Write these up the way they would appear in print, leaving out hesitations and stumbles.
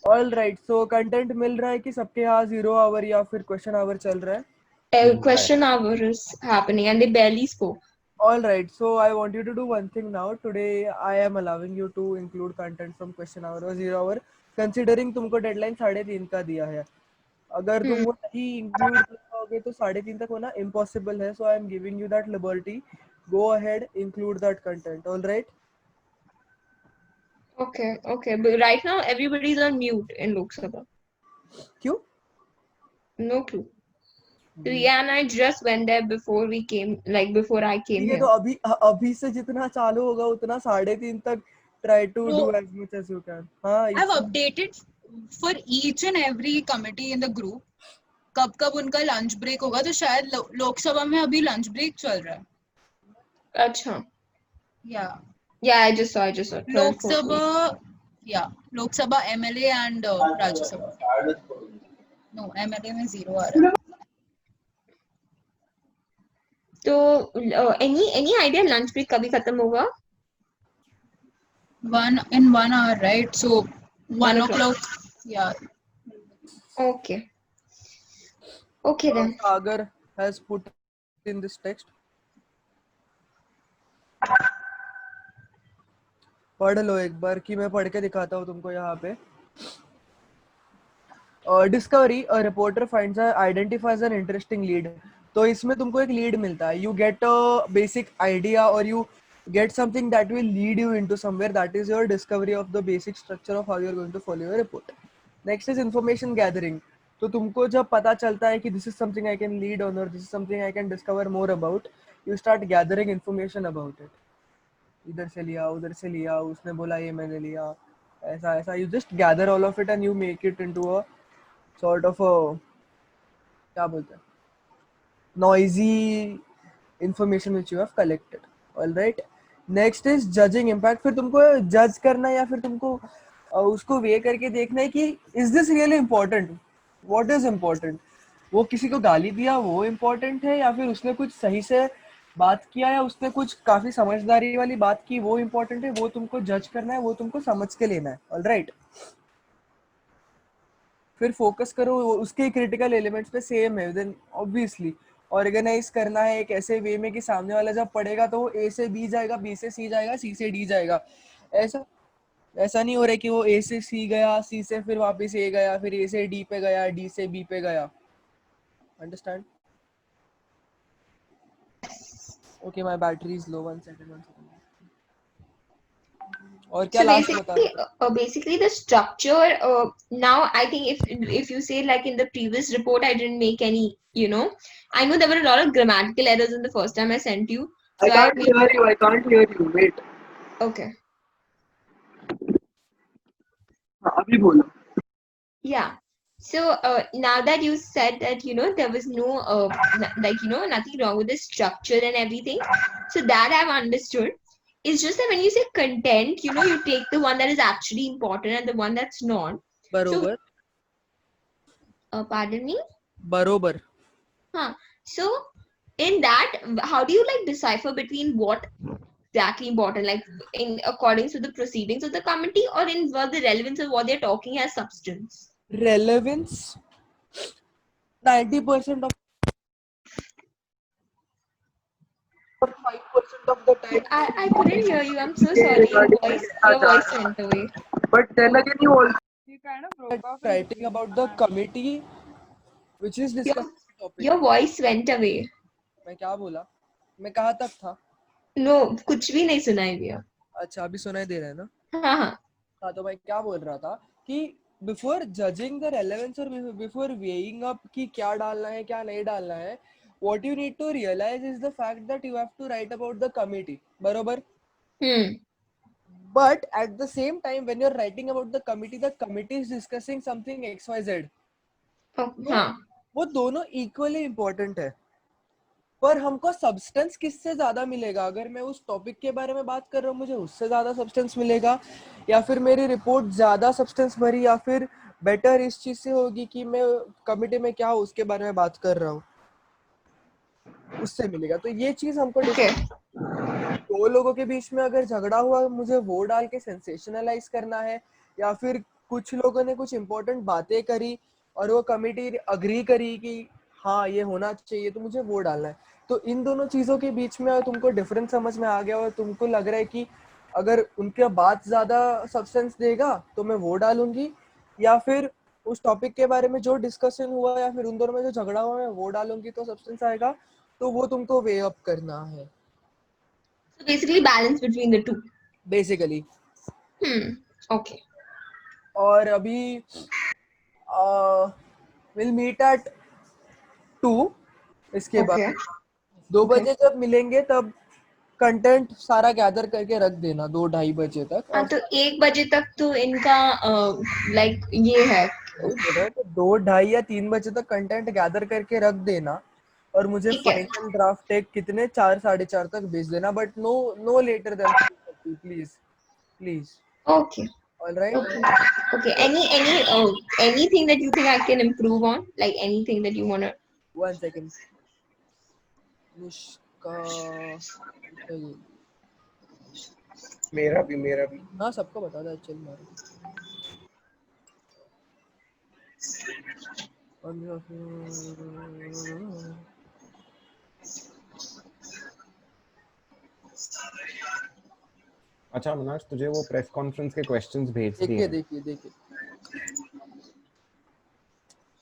All right, so content मिल रहा है कि सबके यहाँ 0 आवर या फिर क्वेश्चन आवर चल रहा है? Question hour is happening and they barely spoke. All right, so I want you to do one thing now. Today I am allowing you to include content from question hour or 0 hour, considering तुमको deadline 3:30 का दिया है. अगर तुम वो नहीं include कर पाओगे तो 3:30 तक होना इम्पॉसिबल है. So I am giving you that liberty. Go ahead, include that content. All right? Okay, okay. But right now everybody's on mute in Lok Sabha. क्यों? No clue. Riya and I just went there before we came, like before I came ये तो here. अभी अभी से जितना चालू होगा उतना 3:30 तक try to do No, as much as you can. हाँ, I've updated for each and every committee in the group. कब कब उनका लंच ब्रेक होगा, तो शायद लोकसभा में अभी लंच ब्रेक चल रहा है. Acha. Yeah, Yeah, I just saw 12:40. Lok Sabha, yeah, Lok Sabha MLA and Rajya Sabha. No, MLA में 0 आ रहा है. तो any idea lunch break कभी खत्म होगा? 1 hour, right? So 1 o'clock. Yeah. Okay. Okay then. Sagar has put in this text. पढ़ लो एक बार कि मैं पढ़ के दिखाता हूँ तुमको यहाँ पे. Discovery, a reporter finds identifies an interesting lead. तो इसमें तुमको एक लीड मिलता है. You get a basic idea और you get something that will lead you into somewhere. That is your discovery of the basic structure of how you are going to follow your report. Next is information gathering. तो तुमको जब पता चलता है कि this is something I can lead on or this is something I can discover more about, you start gathering information about it. इधर से लिया, उधर से लिया, उसने बोला ये मैंने लिया, ऐसा ऐसा. You just gather all of it and you make it into a sort of a, क्या बोलते हैं, noisy information which you have collected. All right. Next is judging impact. फिर तुमको जज करना है या फिर तुमको उसको वे करके देखना है कि is this really important, what is important. वो किसी को गाली दिया वो इम्पोर्टेंट है या फिर उसने कुछ सही से बात किया या उसने कुछ काफी समझदारी वाली बात की वो इम्पोर्टेंट है. वो तुमको जज करना है, वो तुमको समझ के लेना है. All right. फिर फोकस करो उसके क्रिटिकल एलिमेंट्स पे. सेम है देन ऑब्वियसली ऑर्गेनाइज करना है एक ऐसे वे में कि सामने वाला जब पढ़ेगा तो वो ए से बी जाएगा, बी से सी जाएगा, सी से डी जाएगा. ऐसा ऐसा नहीं हो रहा है कि वो ए से सी गया, सी से फिर वापस ए गया, फिर ए से डी पे गया, डी से बी पे गया. Understand? Okay, my battery is low. 1 second. और क्या So लास्ट बता basically, basically the structure. Now I think if you say like in the previous report, I didn't make any. I know there were a lot of grammatical errors in the first time I sent you. So I can't hear you. Wait. Okay. अभी बोलो. Yeah. So now that you said that there was no nothing wrong with the structure and everything, so that I've understood. It's just that when you say content, you take the one that is actually important and the one that's not. बरोबर. Pardon me? बरोबर. So in that, how do you like decipher between what exactly important, like in accordance to the proceedings of the committee, or in what the relevance of what they're talking has substance? Relevance, 90% of 5% of the time. I couldn't hear you. I'm so sorry. Your voice went away. But then again, you also kind of broke off writing about the committee which is discussing the topic. Your voice went away. मैं क्या बोला? मैं कहाँ तक था? No, कुछ भी नहीं सुनाई दिया. अच्छा, अभी सुनाई दे रहा है ना? हाँ. हाँ, तो मैं क्या बोल रहा था कि बिफोर जजिंग द रेलेवेंस और बिफोर वेइंग अप कि क्या डालना है क्या नहीं डालना है, what you need to realize is the fact that you have to write about the committee. बरोबर? But at the same time, when you're writing about the committee is discussing something XYZ. हाँ. वो दोनों equally important है. पर हमको substance किससे ज्यादा मिलेगा? अगर मैं उस टॉपिक के बारे में बात कर रहा हूँ मुझे उससे ज्यादा सब्सटेंस मिलेगा, या फिर मेरी रिपोर्ट ज्यादा सब्सटेंस भरी, या फिर बेटर इस चीज से होगी कि मैं कमिटी में क्या हूँ उसके बारे में बात कर रहा हूँ, उससे मिलेगा. तो ये चीज हमको दो लोगों के बीच में अगर झगड़ा हुआ मुझे वो डाल के सेंसेशनलाइज करना है या फिर कुछ लोगों ने कुछ इम्पोर्टेंट बातें करी और वो कमिटी अग्री करी कि हाँ ये होना चाहिए, तो मुझे वो डालना है। तो इन दोनों चीजों के बीच में अगर तुमको डिफरेंस समझ में आ गया और तुमको लग रहा है कि अगर उनका बात ज्यादा सब्सटेंस देगा तो मैं वो डालूंगी, या फिर उस टॉपिक के बारे में जो डिस्कशन हुआ या फिर उन दोनों में जो झगड़ा हुआ मैं वो डालूंगी तो सब्सटेंस आएगा, तो वो तुमको वे अप करना है So basically balance between the two. Basically. Okay. और अभी विल मीट एट 2, इसके बाद Okay. 2 Okay. बजे जब मिलेंगे तब कंटेंट सारा गैदर करके रख देना 2-2:30 बजे तक। हाँ, तो 1 बजे तक तो इनका लाइक ये है। तो 2-2:30 या 3 बजे तक कंटेंट गैदर करके रख देना और मुझे ठीक है। फाइनल ड्राफ्ट एक कितने 4-4:30 तक भेज देना, but no later than please please. Okay. Alright, Okay. Anything that you think I can improve on? Like anything that you wanna? 1 second. Nishka, मेरा भी हाँ सबको बता दो चल मारो। अच्छा मनाश, तुझे वो प्रेस कॉन्फ्रेंस के क्वेश्चंस भेज दिए देखिए हैं। देखिए देखिए,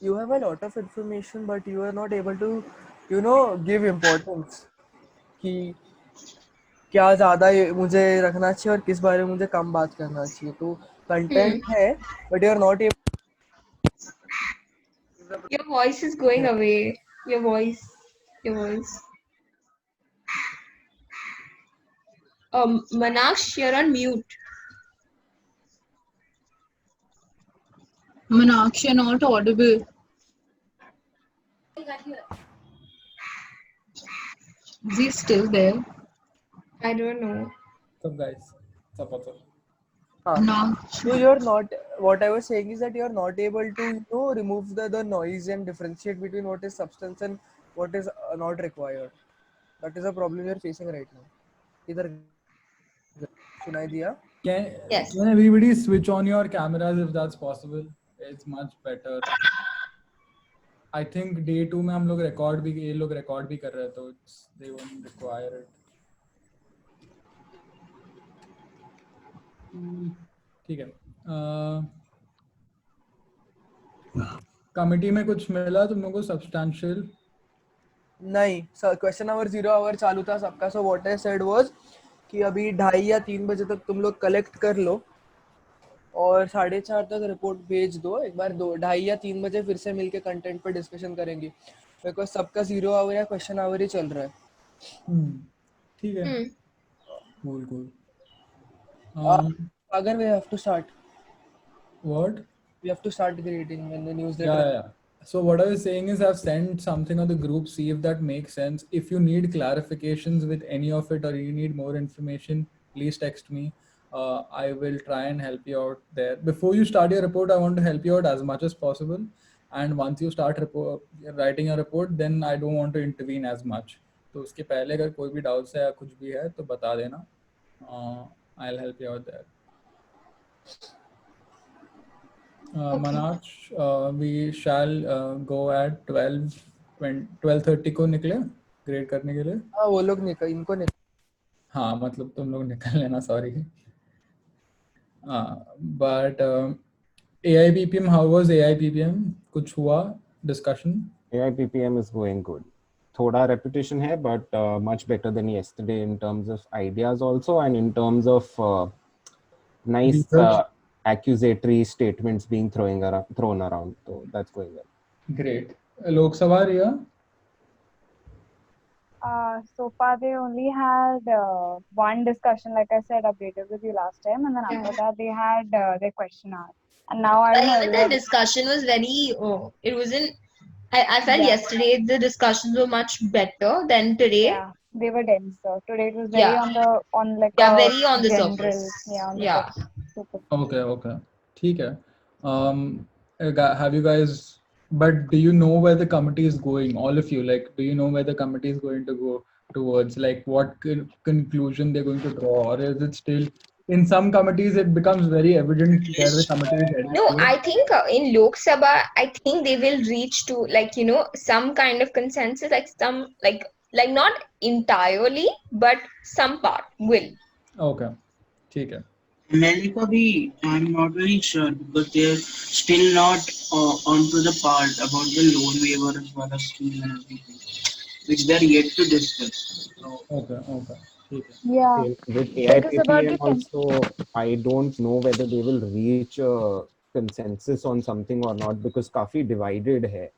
you have a lot of information but you are not able to give importance कि क्या ज्यादा मुझे रखना चाहिए और किस बारे में मुझे कम बात करना चाहिए। तो कंटेंट है but you are not able. Your voice is going away. Your voice. Manaksh, you're on mute. Manaksh, you're not audible. Is he still there? I don't know. What's up, guys? What's up? Manaksh. So you're not, what I was saying is that you're not able to remove the noise and differentiate between what is substance and what is not required. That is a problem you're facing right now. इधर सुनाई दिया? Yes. Can everybody switch on your cameras if that's possible? It's much better. I think day 2 में हम लोग ये लोग record भी कर रहे हैं, तो they won't require it. ठीक है। कमिटी में कुछ मिला तुम लोगों को सब्सटैंशियल? नहीं, क्वेश्चन आवर 0 आवर चालू था सबका। So what I said was कि अभी 2:30 या 3 बजे तक तुम लोग कलेक्ट कर लो और 4:30 तक रिपोर्ट भेज दो। एक बार 2:30 या 3 बजे फिर से मिलके कंटेंट पर डिस्कशन करेंगे, बिकॉज सबका 0 आवर या क्वेश्चन आवर ही चल रहा है। ठीक है। cool. Agar we have to start. What? We have to start grading when the newsletter. Yeah. So what I was saying is I've sent something on the group, see if that makes sense. If you need clarifications with any of it or you need more information, please text me. I will try and help you out there. Before you start your report, I want to help you out as much as possible. And once you start writing your report, then I don't want to intervene as much. तो उसके पहले अगर कोई भी doubts है या कुछ भी है तो बता देना. I'll help you out there. Manaksh, we shall go at 12:30 को निकले ग्रेड करने के लिए। हाँ वो लोग इनको निकल। हाँ मतलब तुम लोग निकल लेना, sorry. But AIPPM, how was AIPPM? कुछ हुआ discussion? AIPPM is going good. थोड़ा reputation है, but much better than yesterday in terms of ideas also and in terms of nice accusatory statements being thrown around. So that's going well. Great. Lok Sabha, Riya? So far they only had one discussion, like I said, updated with you last time, and then after that they had their question hour. And now I don't know. Even the discussion was very. It wasn't. I felt yesterday the discussions were much better than today. Yeah, they were denser. Today it was very on very on the general, surface. Yeah, on the Yeah. surface. Okay. ठीक है. Have you guys? But do you know where the committee is going? All of you, like, do you know where the committee is going to go towards? Like, what conclusion they're going to draw, or is it still in some committees it becomes very evident where the committee is heading No, towards. I think in Lok Sabha, I think they will reach to like some kind of consensus, like some like not entirely, but some part will. Okay, ठीक है. America भी, I'm not very sure because they're still not onto the part about the loan waiver as well as scheme and everything, which they're yet to discuss. So, Okay, ठीक है. Yeah, With because about AIPPM the also, I don't know whether they will reach a consensus on something or not because काफी divided है.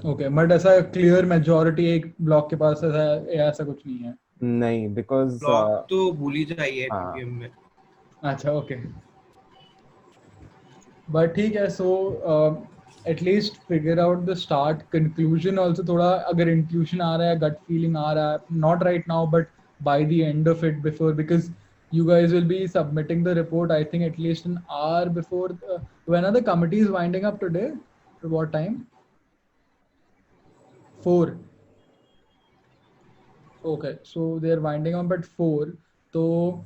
Okay, but ऐसा clear majority एक block के पास ऐसा कुछ नहीं है. नहीं, because ब्लॉक तो भूल ही जाइए हाँ. PPM में. अच्छा, okay. But ठीक है, so at least figure out the start, conclusion also थोड़ा अगर intuition आ रहा है, gut feeling आ रहा है, not right now, but by the end of it before, because you guys will be submitting the report, I think at least an hour before. When are the committees winding up today? At what time? 4. Okay, so they're winding up at 4. So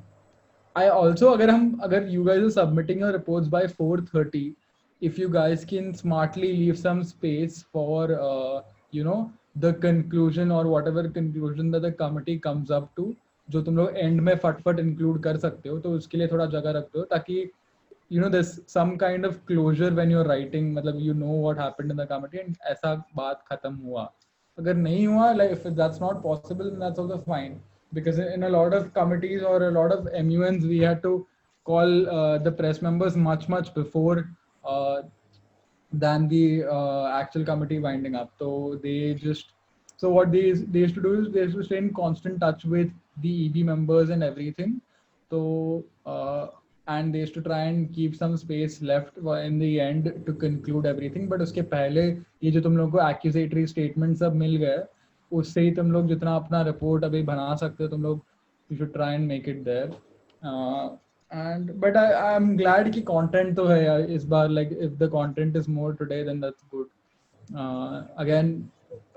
I also अगर you guys are submitting your reports by 4:30, if you guys can smartly leave some space for the conclusion or whatever conclusion that the committee comes up to, जो तुम लोग end में फटफट include कर सकते हो, तो उसके लिए थोड़ा जगह रख दो ताकि there's some kind of closure when you're writing, मतलब you know what happened in the committee and ऐसा बात खत्म हुआ. अगर नहीं हुआ, like if that's not possible, then that's also fine. Because in a lot of committees or a lot of MUNs, we had to call the press members much before than the actual committee winding up. So what they used to do is they used to stay in constant touch with the EB members and everything. So and they used to try and keep some space left in the end to conclude everything. But उसके पहले ये जो तुम लोगों को accusatory statement सब मिल गए, उससे ही तुम लोग जितना अपना report अभी बना सकते हो तुम लोग, you should try and make it there. But I'm glad कि content तो है यार इस बार, like if the content is more today then that's good. Again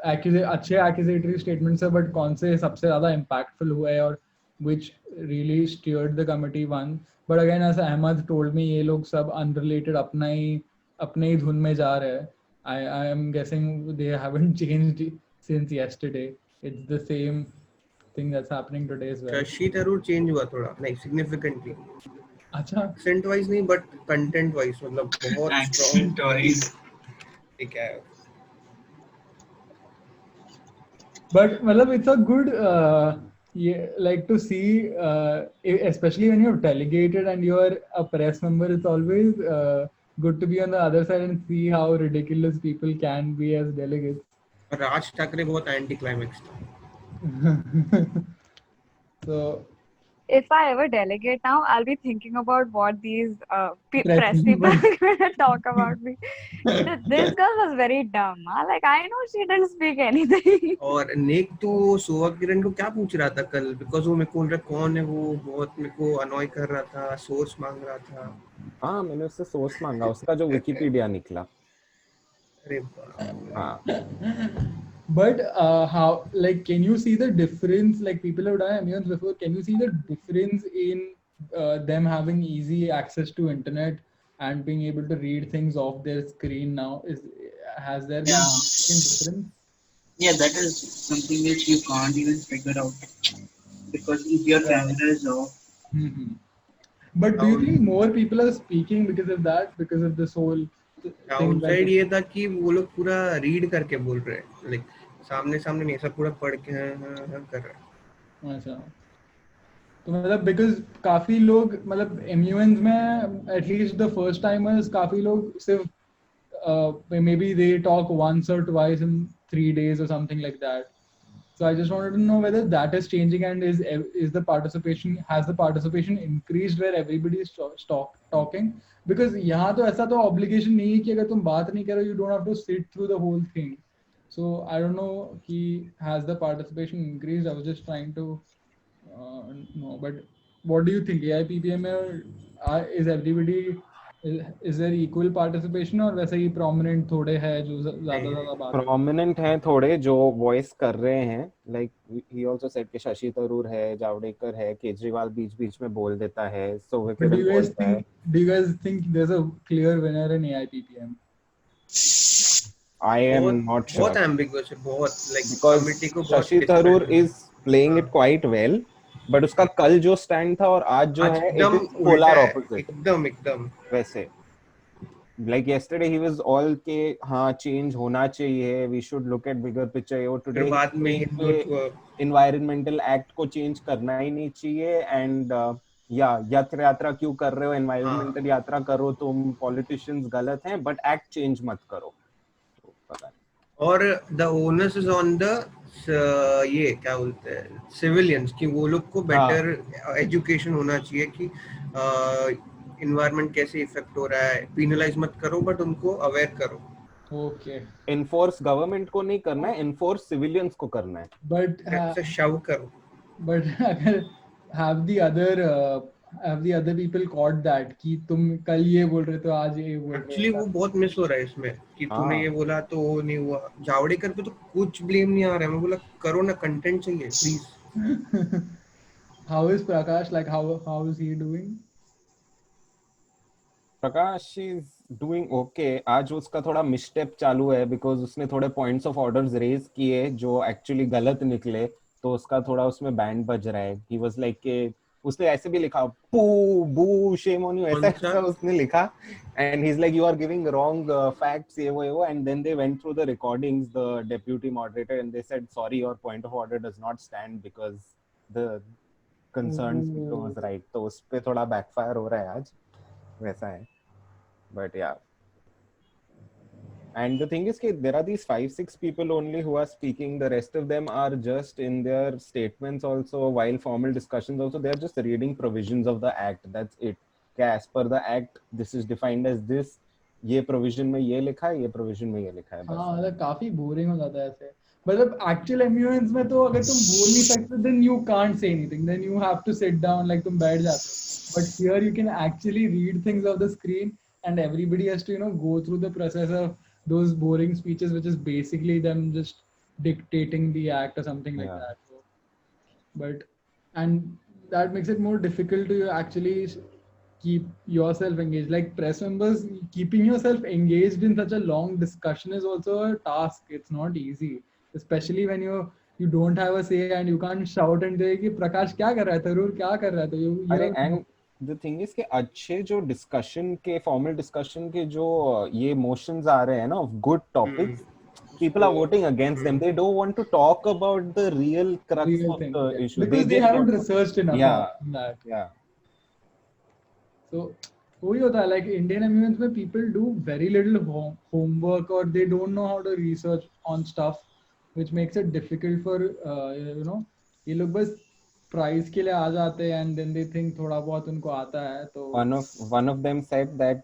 अच्छे accusatory statements है, but कौन से सबसे ज़्यादा impactful हुए और which really steered the committee one. But again, as Ahmad told me, ये लोग सब unrelated अपने ही धुन में जा रहे हैं. I am guessing they haven't changed since yesterday. It's the same thing that's happening today as well. Shashi Tharoor change हुआ थोड़ा, like significantly. अच्छा. Accent wise नहीं, but content wise मतलब बहुत Accent strong. wise. ठीक है. But मतलब it's a good like to see, especially when you're delegated and you're a press member, it's always good to be on the other side and see how ridiculous people can be as delegates. Raj Thackeray बहुत anti climax था. So if I ever delegate now, I'll be thinking about what these press people people. are going to talk about me. This girl was very dumb. Huh? Like, I know she didn't speak anything. और नेक तो सोवा किरण को क्या पूछ रहा था कल, because वो मेरे को बोल रहा कौन है वो, बहुत मेरे को अनॉय कर रहा था, सोर्स मांग रहा था. हाँ, मैंने उससे सोर्स मांगा, उसका जो विकिपीडिया निकला. अरे बाप. हाँ. But how, like, can you see the difference? Like, people have done MUNs before. Can you see the difference in them having easy access to internet and being able to read things off their screen now? Has there been a difference? Yeah, that is something which you can't even figure out because if your camera is off. Mm-hmm. But do you think more people are speaking because of that? Because of this whole downside ये था कि वो लोग पूरा read करके बोल रहे हैं, लाइक सामने सामने नहीं, सब पूरा पढ़ के कर रहे हैं. अच्छा. तो मतलब because काफी लोग मतलब MUNs में at least the first timers काफी लोग सिर्फ maybe they talk once or twice in 3 days or something like that. So I just wanted to know whether that is changing and has the participation increased where everybody is talking? Because यहाँ तो ऐसा तो obligation नहीं है कि अगर तुम बात नहीं करो you don't have to sit through the whole thing. So I don't know has the participation increased. I was just trying to know. But what do you think? AIPPM is everybody is there equal participation और वैसे ही prominent थोड़े हैं जो ज्यादा बात prominent हैं थोड़े जो voice कर रहे हैं, like he also said कि शशि थरूर है, जावड़ेकर है, केजरीवाल बीच बीच में बोल देता है, so But do you guys think there's a clear winner in AIPPM? I am not sure. बहुत ambiguous है, बहुत like Because committee को बहुत Shashi Tharoor is playing it quite well, but उसका कल जो stand था और आज जो है it is polar opposite. एकदम वैसे like yesterday he was all के हाँ change होना चाहिए, we should look at bigger picture. और today बाद में environmental act को change करना ही नहीं चाहिए and यात्रा क्यों कर रहे हो, environmental यात्रा करो तुम, politicians गलत हैं but act change मत करो. और the onus is on the ये क्या बोलते हैं civilians कि वो लोग को better education होना चाहिए कि environment कैसे इफेक्ट हो रहा है, penalize मत करो but उनको aware करो. Okay. Enforce government को नहीं करना है, enforce civilians को करना है. But shove करो. But अगर have the other people caught that कि तुम कल ये बोल रहे थे आज ये बोल रहे हो. Actually वो बहुत मिस हो रहा है इसमें कि तूने ये बोला तो वो नहीं हुआ. जावड़ेकर पे तो कुछ blame नहीं आ रहा है. मैं बोला करो ना, content चाहिए please. How is Prakash, like how is he doing? Prakash is doing okay. आज उसका थोड़ा मिसस्टेप चालू है because उसने थोड़े points of orders raise किए जो actually गलत निकले, तो उसका थोड़ा उसमें बैंड बज रहा है. He was like के उसने ऐसे भी लिखा boo shame on you ऐसा उसने लिखा and he's like you are giving wrong facts ये वो and then they went through the recordings, the deputy moderator, and they said sorry your point of order does not stand because the concerned speaker was right. तो उस पे थोड़ा backfire हो रहा है आज, वैसा है. But yeah, and the thing is that there are these 5-6 people only who are speaking. The rest of them are just in their statements also, while formal discussions also, they are just reading provisions of the act. That's it. As per the act, this is defined as this. ये provision में ये लिखा है, ये provision में ये लिखा है. हाँ, मतलब काफी boring हो जाता है ऐसे. मतलब actual MUNs में तो अगर तुम बोल नहीं सकते, then you can't say anything. Then you have to sit down, like तुम बैठ जाते हो. But here you can actually read things off the screen, and everybody has to go through the process of those boring speeches, which is basically them just dictating the act or something like that. And that makes it more difficult to actually keep yourself engaged. Like press members, keeping yourself engaged in such a long discussion is also a task. It's not easy, especially when you don't have a say and you can't shout and say कि प्रकाश क्या कर रहा है, थरूर क्या कर रहा है. And the thing is कि अच्छे जो discussion के formal discussion के जो ये motions आ रहे हैं ना of good topics, people are voting against them. They don't want to talk about the real crux of the issue because they haven't researched enough on that. Yeah. So वही होता है, like Indian MUNs में people do very little homework or they don't know how to research on stuff, which makes it difficult for ये लोग बस price के लिए आ जाते हैं and then they think थोड़ा बहुत उनको आता है. तो one of them said that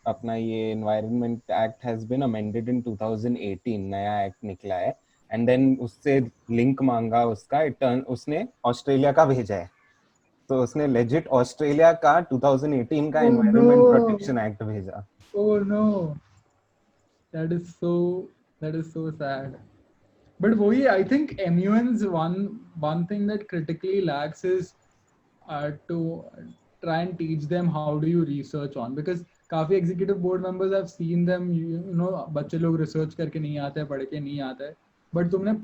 अपना ये Environment Act has been amended in 2018, नया एक्ट निकला है, and then उससे लिंक मांगा उसका, उसने ऑस्ट्रेलिया का भेजा है, तो उसने legit ऑस्ट्रेलिया का 2018 का Environment Protection Act भेजा. Oh no, that is so sad. But वही, I think MUNs one thing that critically lacks is to try and teach them how do you research on, because काफी executive board members have seen them, बच्चे लोग research करके नहीं आते हैं, पढ़ के नहीं आता है, but तुमने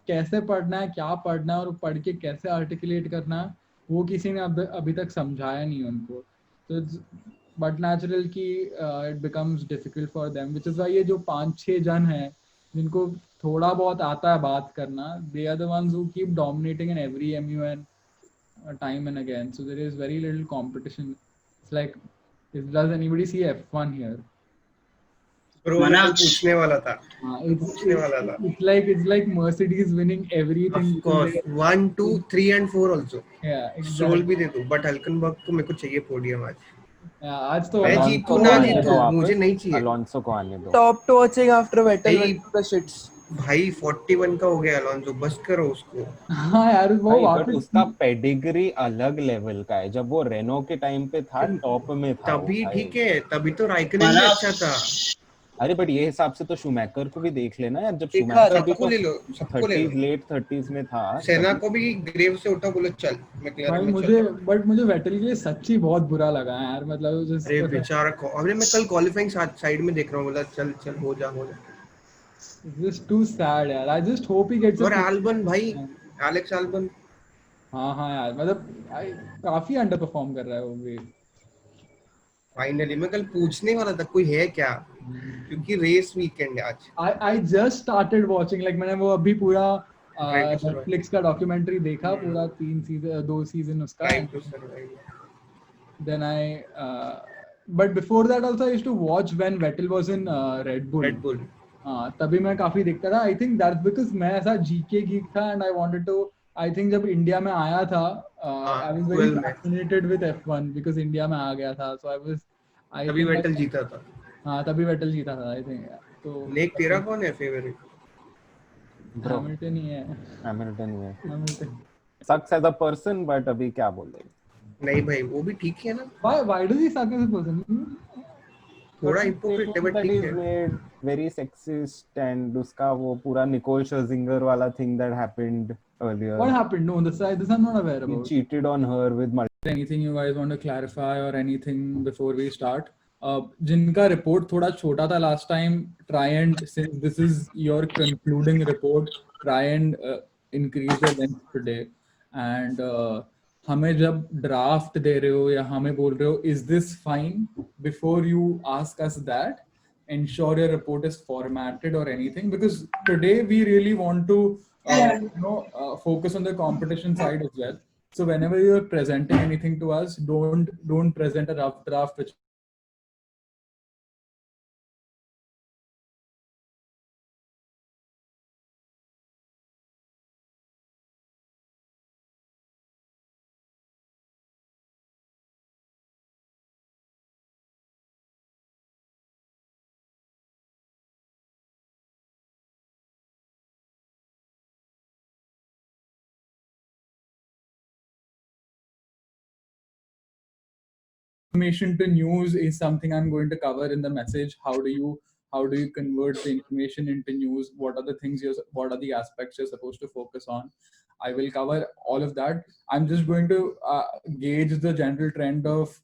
कैसे पढ़ना है, क्या पढ़ना है और पढ़ के कैसे articulate करना है, वो किसी ने अभी तक समझाया नहीं उनको. So it's but natural कि it becomes difficult for them, which is why ये जो 5-6 जन हैं जिनको थोड़ा बहुत आता है बात करना, they are the ones who keep dominating in every MUN time and again. So there is very little competition. It's like, does anybody see F1 here? पूछने वाला था. It's like Mercedes winning everything. Of course, 1, 2, 3 and 4 also. Yeah, exactly. Stroll भी दे दो, but Hülkenberg को मेरे को चाहिए podium आज. आज तो मैं जीतू ना जीतू, मुझे नहीं चाहिए. Alonso को आने दो. Stopped watching after Vettel went to the shits. भाई 41 का हो गया अलोंसो, बस करो उसको। हाँ यार वो भाई बट वापस उसका पेडिग्री अलग लेवल का है। जब वो रेनो के टाइम पे था, टॉप में था वो तभी भाई। ठीक है, तभी तो राइकनन भी अच्छा था। अरे बट ये हिसाब से तो शूमैकर को भी देख लेना यार, जब देखा शूमैकर भी सबको तो ले लो, सबको ले लो। 30s लेट 30s में था सेना तभी। को भी ग्रेव से उठा, बोलो चल मैक्लेरन भाई में चल। मुझे वेटल के लिए सच्ची बहुत बुरा लगा है यार, मतलब अरे just बेचारा अरे मैं कल क्वालिफाइंग साइड में देख रहा हूँ, बोला चल चल हो जा हो जा। just too sad यार, I just hope he gets a और एल्बन भाई, हाँ एलेक्स एल्बन हाँ यार, मतलब काफी अंडर परफॉर्म कर रहा है वो भी। फाइनली। मैं कल पूछने वाला था कोई है क्या, क्योंकि रेस वीकेंड है आज। I just started watching, like मैंने वो अभी पूरा ड्राइव टू सर्वाइव, नेटफ्लिक्स का डॉक्यूमेंट्री देखा, पूरा 2 सीजन उसका। Drive to Survive. Then but before that also I used to watch when Vettel was in Red Bull. Red bull तभी मैं काफी देखता था। आई थिंक दैट्स बिकॉज मैं ऐसा जीके गीक था and I wanted to, I think जब India में आया था आई वाज वेरी 12 में fascinated with F1 because India में आ गया था, सो आई तभी थिंक वेटल जीता था। हाँ तभी वेटल जीता था आई थिंक। तो नेक तेरा कौन है फेवरेट? ब्रो हैमिल्टन ही है। हैमिल्टन ही है। Hamilton sucks as a person but अभी क्या बोले। नहीं भाई वो भी ठीक है ना, व्हाई डू ही सक एज अ पर्सन? थोड़ा हिपोक्रेट है बट that ठीक is है। made very sexist and उसका वो पूरा निकोल शर्जिंगर वाला thing that happened earlier. What happened? No, this I'm not aware He about. cheated on her with multiple. Anything you guys want to clarify or anything before we start? जिनका report थोड़ा छोटा था last time, try and, since this is your concluding report, try and increase the length today. And हमें जब draft दे रहे हो या हमें बोल रहे हो is this fine, before you ask us that, ensure your report is formatted or anything, because today we really want to focus on the competition side as well. So whenever you are presenting anything to us, don't present a rough draft which information to news is something I'm going to cover in the message. How do you convert the information into news? What are the things what are the aspects you're supposed to focus on? I will cover all of that. I'm just going to gauge the general trend of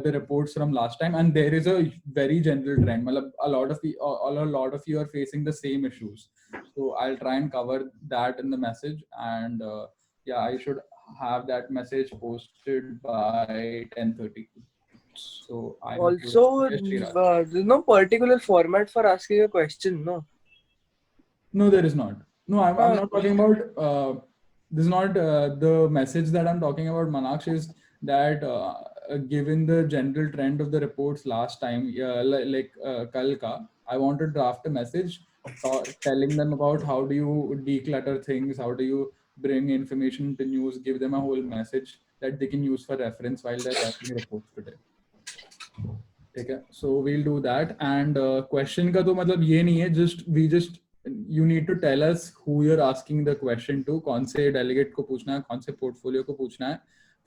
the reports from last time, and there is a very general trend. A lot of you are facing the same issues, so I'll try and cover that in the message. And yeah, I should have that message posted by 10:30. So I Also, there's no particular format for asking a question, no? No, there is not. No, I'm not talking about. This is not the message that I'm talking about. Manaksh is that given the general trend of the reports last time, like kal ka, I want to draft a message telling them about how do you declutter things, how do you bring information to news, give them a whole message that they can use for reference while they're writing reports today. Okay, so we'll do that. And question का तो मतलब ये नहीं है, you need to tell us who you're asking the question to, कौन से delegate को पूछना है, कौन से portfolio को पूछना है.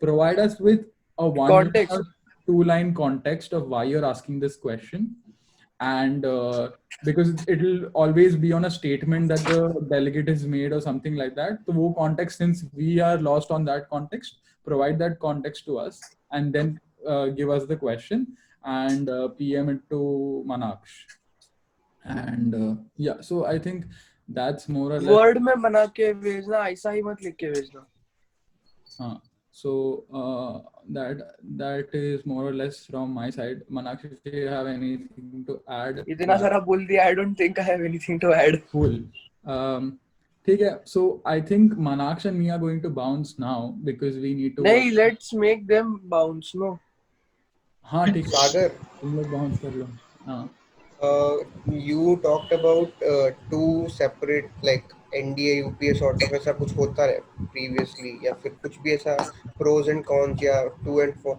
Provide us with a 1 or 2 line context of why you're asking this question. And because it will always be on a statement that the delegate has made or something like that. So wo context, since we are lost on that context, provide that context to us and then give us the question and PM it to Manaksh. And yeah, so I think that's more or less. Word में बना के भेजना, ऐसा ही मत लिख के भेजना. हाँ. So that is more or less from my side. Manaksh, if you have anything to add. इतना सारा बोल दिया. I don't think I have anything to add. Cool. ठीक है. So I think Manaksh and me are going to bounce now because we need to. नहीं, let's make them bounce, no? हाँ ठीक है. सागर, तुम लोग bounce कर लो. हाँ. you talked about 2 separate, like NDA UPA sort of ऐसा कुछ होता रहे प्रीवियसली, या फिर कुछ भी ऐसा प्रोज एंड कॉन्स या 2 and 4.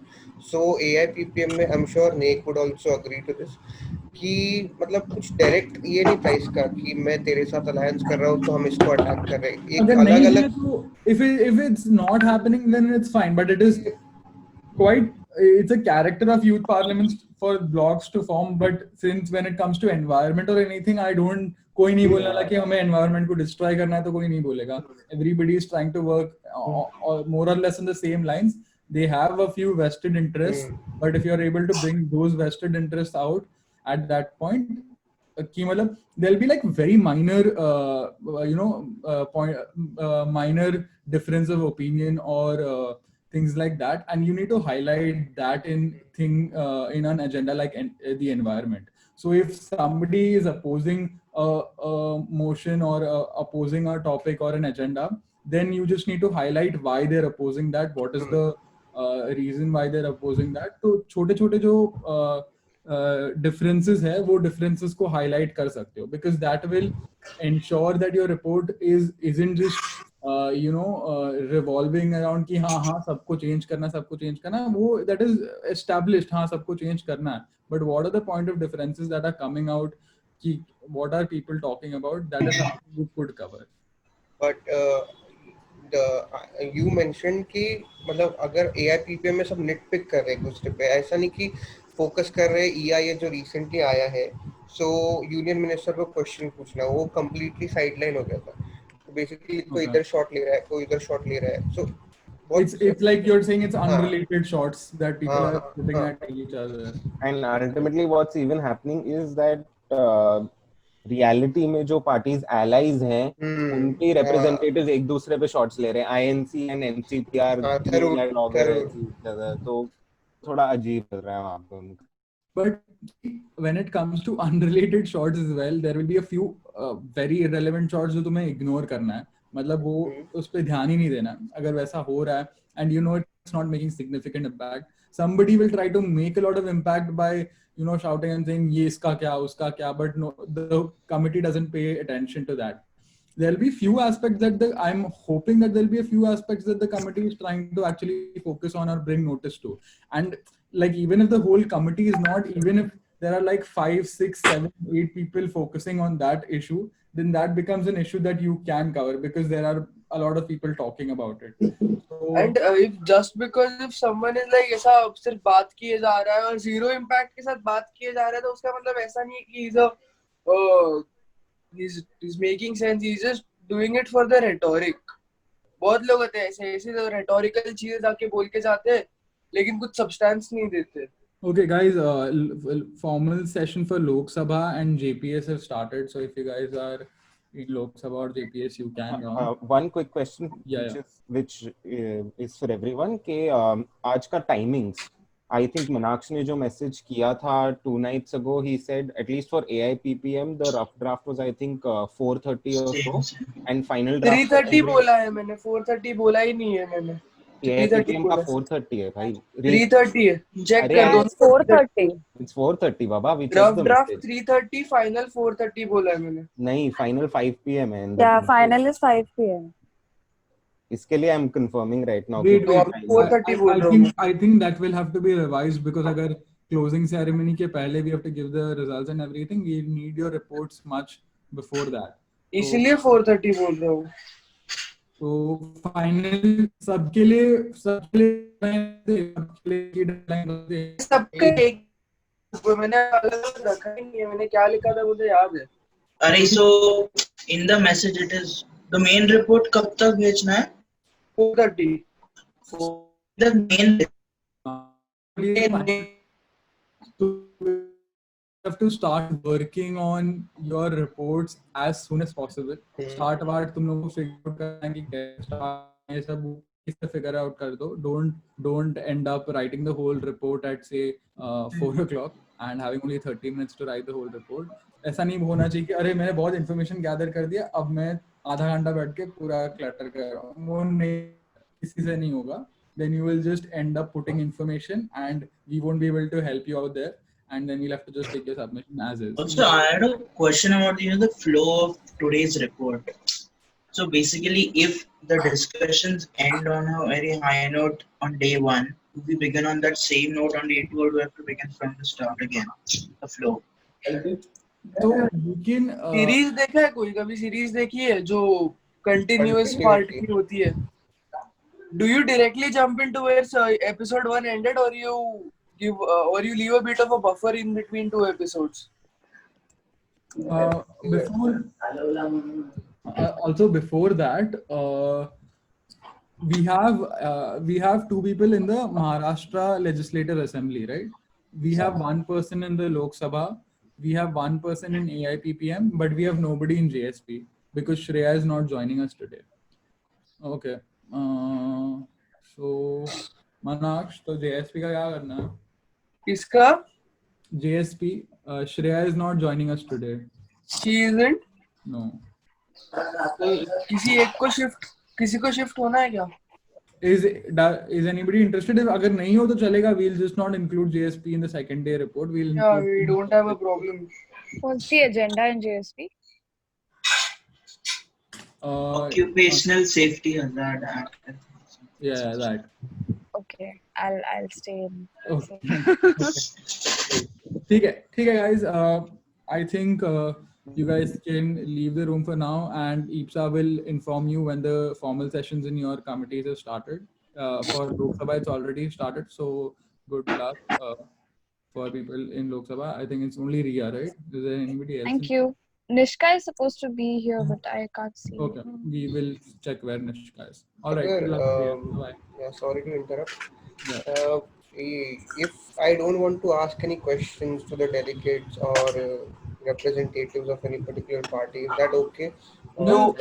सो AIPPM में I am sure Nick would also agree to this कि मतलब कुछ डायरेक्ट ये नहीं था इसका कि मैं तेरे साथ अलायंस कर रहा हूँ तो हम इसको अटैक कर रहे हैं, एक अगर अलग नहीं है अलग. तो if it's not happening then it's fine, but it is quite, it's a character of youth parliaments for blogs to form, but since when it comes to environment or anything, I don't, कोई नहीं बोलने वाला कि हमें environment को destroy करना है, तो कोई नहीं बोलेगा. Everybody is trying to work more or less in the same lines. They have a few vested interests, but if you are able to bring those vested interests out at that point, कि मतलब there'll be like very minor minor difference of opinion or things like that, and you need to highlight that in an agenda like the environment. So if somebody is opposing a motion or opposing a topic or an agenda, then you just need to highlight why they're opposing that, what is the reason why they're opposing that. तो छोटे छोटे जो differences है वो differences को highlight कर सकते हो, because that will ensure that your report isn't just revolving around कि हाँ सबको change करना वो that is established, हाँ सबको change करना है, but what are the point of differences that are coming out, कि what are people talking about, that is something you could cover. But you mentioned कि मतलब अगर AIPPM में सब nitpick कर रहे हैं कुछ पे, ऐसा नहीं कि फोकस कर रहे EIA जो रिसेंटली आया है, सो यूनियन मिनिस्टर को क्वेश्चन पूछना, वो कंप्लीटली साइडलाइन हो गया था. तो बेसिकली कोई इधर शॉट ले रहा है, कोई इधर शॉट ले रहा है. सो it's like you're saying it's unrelated shots that people are putting at each other. And ultimately what's even happening is that reality में जो पार्टीज एलाइज हैं उनके रिप्रेजेंटेटिव्स एक दूसरे पे शॉट्स ले रहे हैं. INC and NCP are like loggerheads, तो थोड़ा अजीब लग रहा है वहां पे उनका. But when it comes to unrelated shots as well, there will be a few very irrelevant shots जो तुम्हें ignore करना है, मतलब वो उस पे ध्यान ही नहीं देना. अगर वैसा हो रहा है and you know it's not making significant impact, somebody will try to make a lot of impact by shouting and saying ये इसका क्या उसका क्या, but no, the committee doesn't pay attention to that. There'll be few aspects that I'm hoping that there'll be a few aspects that the committee is trying to actually focus on or bring notice to. And like even if the whole committee is not, even if there are like 5, 6, 7, 8 people focusing on that issue, then that becomes an issue that you can cover because there are a lot of people talking about it. So, and if just because if someone is like ऐसा सिर्फ बात किए जा रहा है और zero impact के साथ बात किए जा रहा है, तो उसका मतलब ऐसा नहीं है कि he's making sense, he's just doing it for the rhetoric. बहुत लोग होते हैं ऐसे तो rhetorical चीजें जाके बोल के जाते हैं लेकिन कुछ substance नहीं देते. Okay guys, formal session for Lok Sabha and JPS have started, so if you guys are in Lok Sabha or JPS, you can. One quick question, which is for everyone, कि आज का timings. I think Meenakshi ने जो message किया था 2 nights ago, he said at least for AIPPM the rough draft was I think 4:30 or so, and final draft 3:30 बोला है मैंने, 4:30 बोला ही नहीं है मैंने. AIPPM का 4:30 है भाई. 3:30 है, check कर दो. 4:30. It's 4:30 Baba. Which rough is the draft message? 3:30, final 4:30 बोला है मैंने. नहीं, final 5 PM है. Yeah, final is 5 PM. इसके लिए I'm confirming right now. Wait, 4:30 बोल रहा हूँ. I think that will have to be revised because अगर closing ceremony के पहले we have to give the results and everything, we need your reports much before that. इसलिए 4:30 बोल रहा हूँ. तो फाइनल सबके लिए सबके एक मैंने अलग रखा ही नहीं है, मैंने क्या लिखा था मुझे याद है. अरे so in the message it is the main report कब तक भेजना है? 4:30. The main have to start working on your reports as soon as possible. Start about तुम लोगों को figure out करना कि कैसे ये सब किससे figure out कर दो. Don't end up writing the whole report at say 4 o'clock and having only 30 minutes to write the whole report. ऐसा नहीं होना चाहिए कि अरे मैंने बहुत information gather कर दिया, अब मैं आधा घंटा बैठ के पूरा clutter कर रहा हूँ. वो नहीं, किसी से नहीं होगा. Then you will just end up putting information and we won't be able to help you out there. And then we'll have to just take your submission as is. Also, I had a question about the flow of today's report. So basically, if the discussions end on a very high note on day one, do we begin on that same note on day two, or do we have to begin from the start again, the flow? So you can series देखा है कोई, कभी series देखी है जो continuous part की होती है? Do you directly jump into where episode 1 ended, or you leave a bit of a buffer in between two episodes? Before before that, we have two people in the Maharashtra Legislative Assembly, right? We have one person in the Lok Sabha, we have one person in AIPPM, but we have nobody in JSP because Shreya is not joining us today. Okay. So Manaksh, तो JSP का क्या करना है? किसका? JSP. Shreya is not joining us today. She isn't? No. किसी को shift होना है क्या? Is anybody interested? If अगर नहीं हो तो चलेगा. We'll just not include JSP in the second day report. We don't have a problem. What's the agenda in JSP? Occupational Safety Hazard Act. Yeah, that. Okay, I'll stay in. Okay. Okay, guys. I think you guys can leave the room for now, and IPSA will inform you when the formal sessions in your committees have started. For Lok Sabha, it's already started, so good luck for people in Lok Sabha. I think it's only Riya, right? Is there anybody else? Thank you. Nishka is supposed to be here, but I can't see. Okay, we will check where Nishka is. All right. Sir, Good luck, Riya. Bye. yeah, sorry to interrupt. Yeah. If I don't want to ask any questions to the delegates or representatives of any particular party, is that okay? No.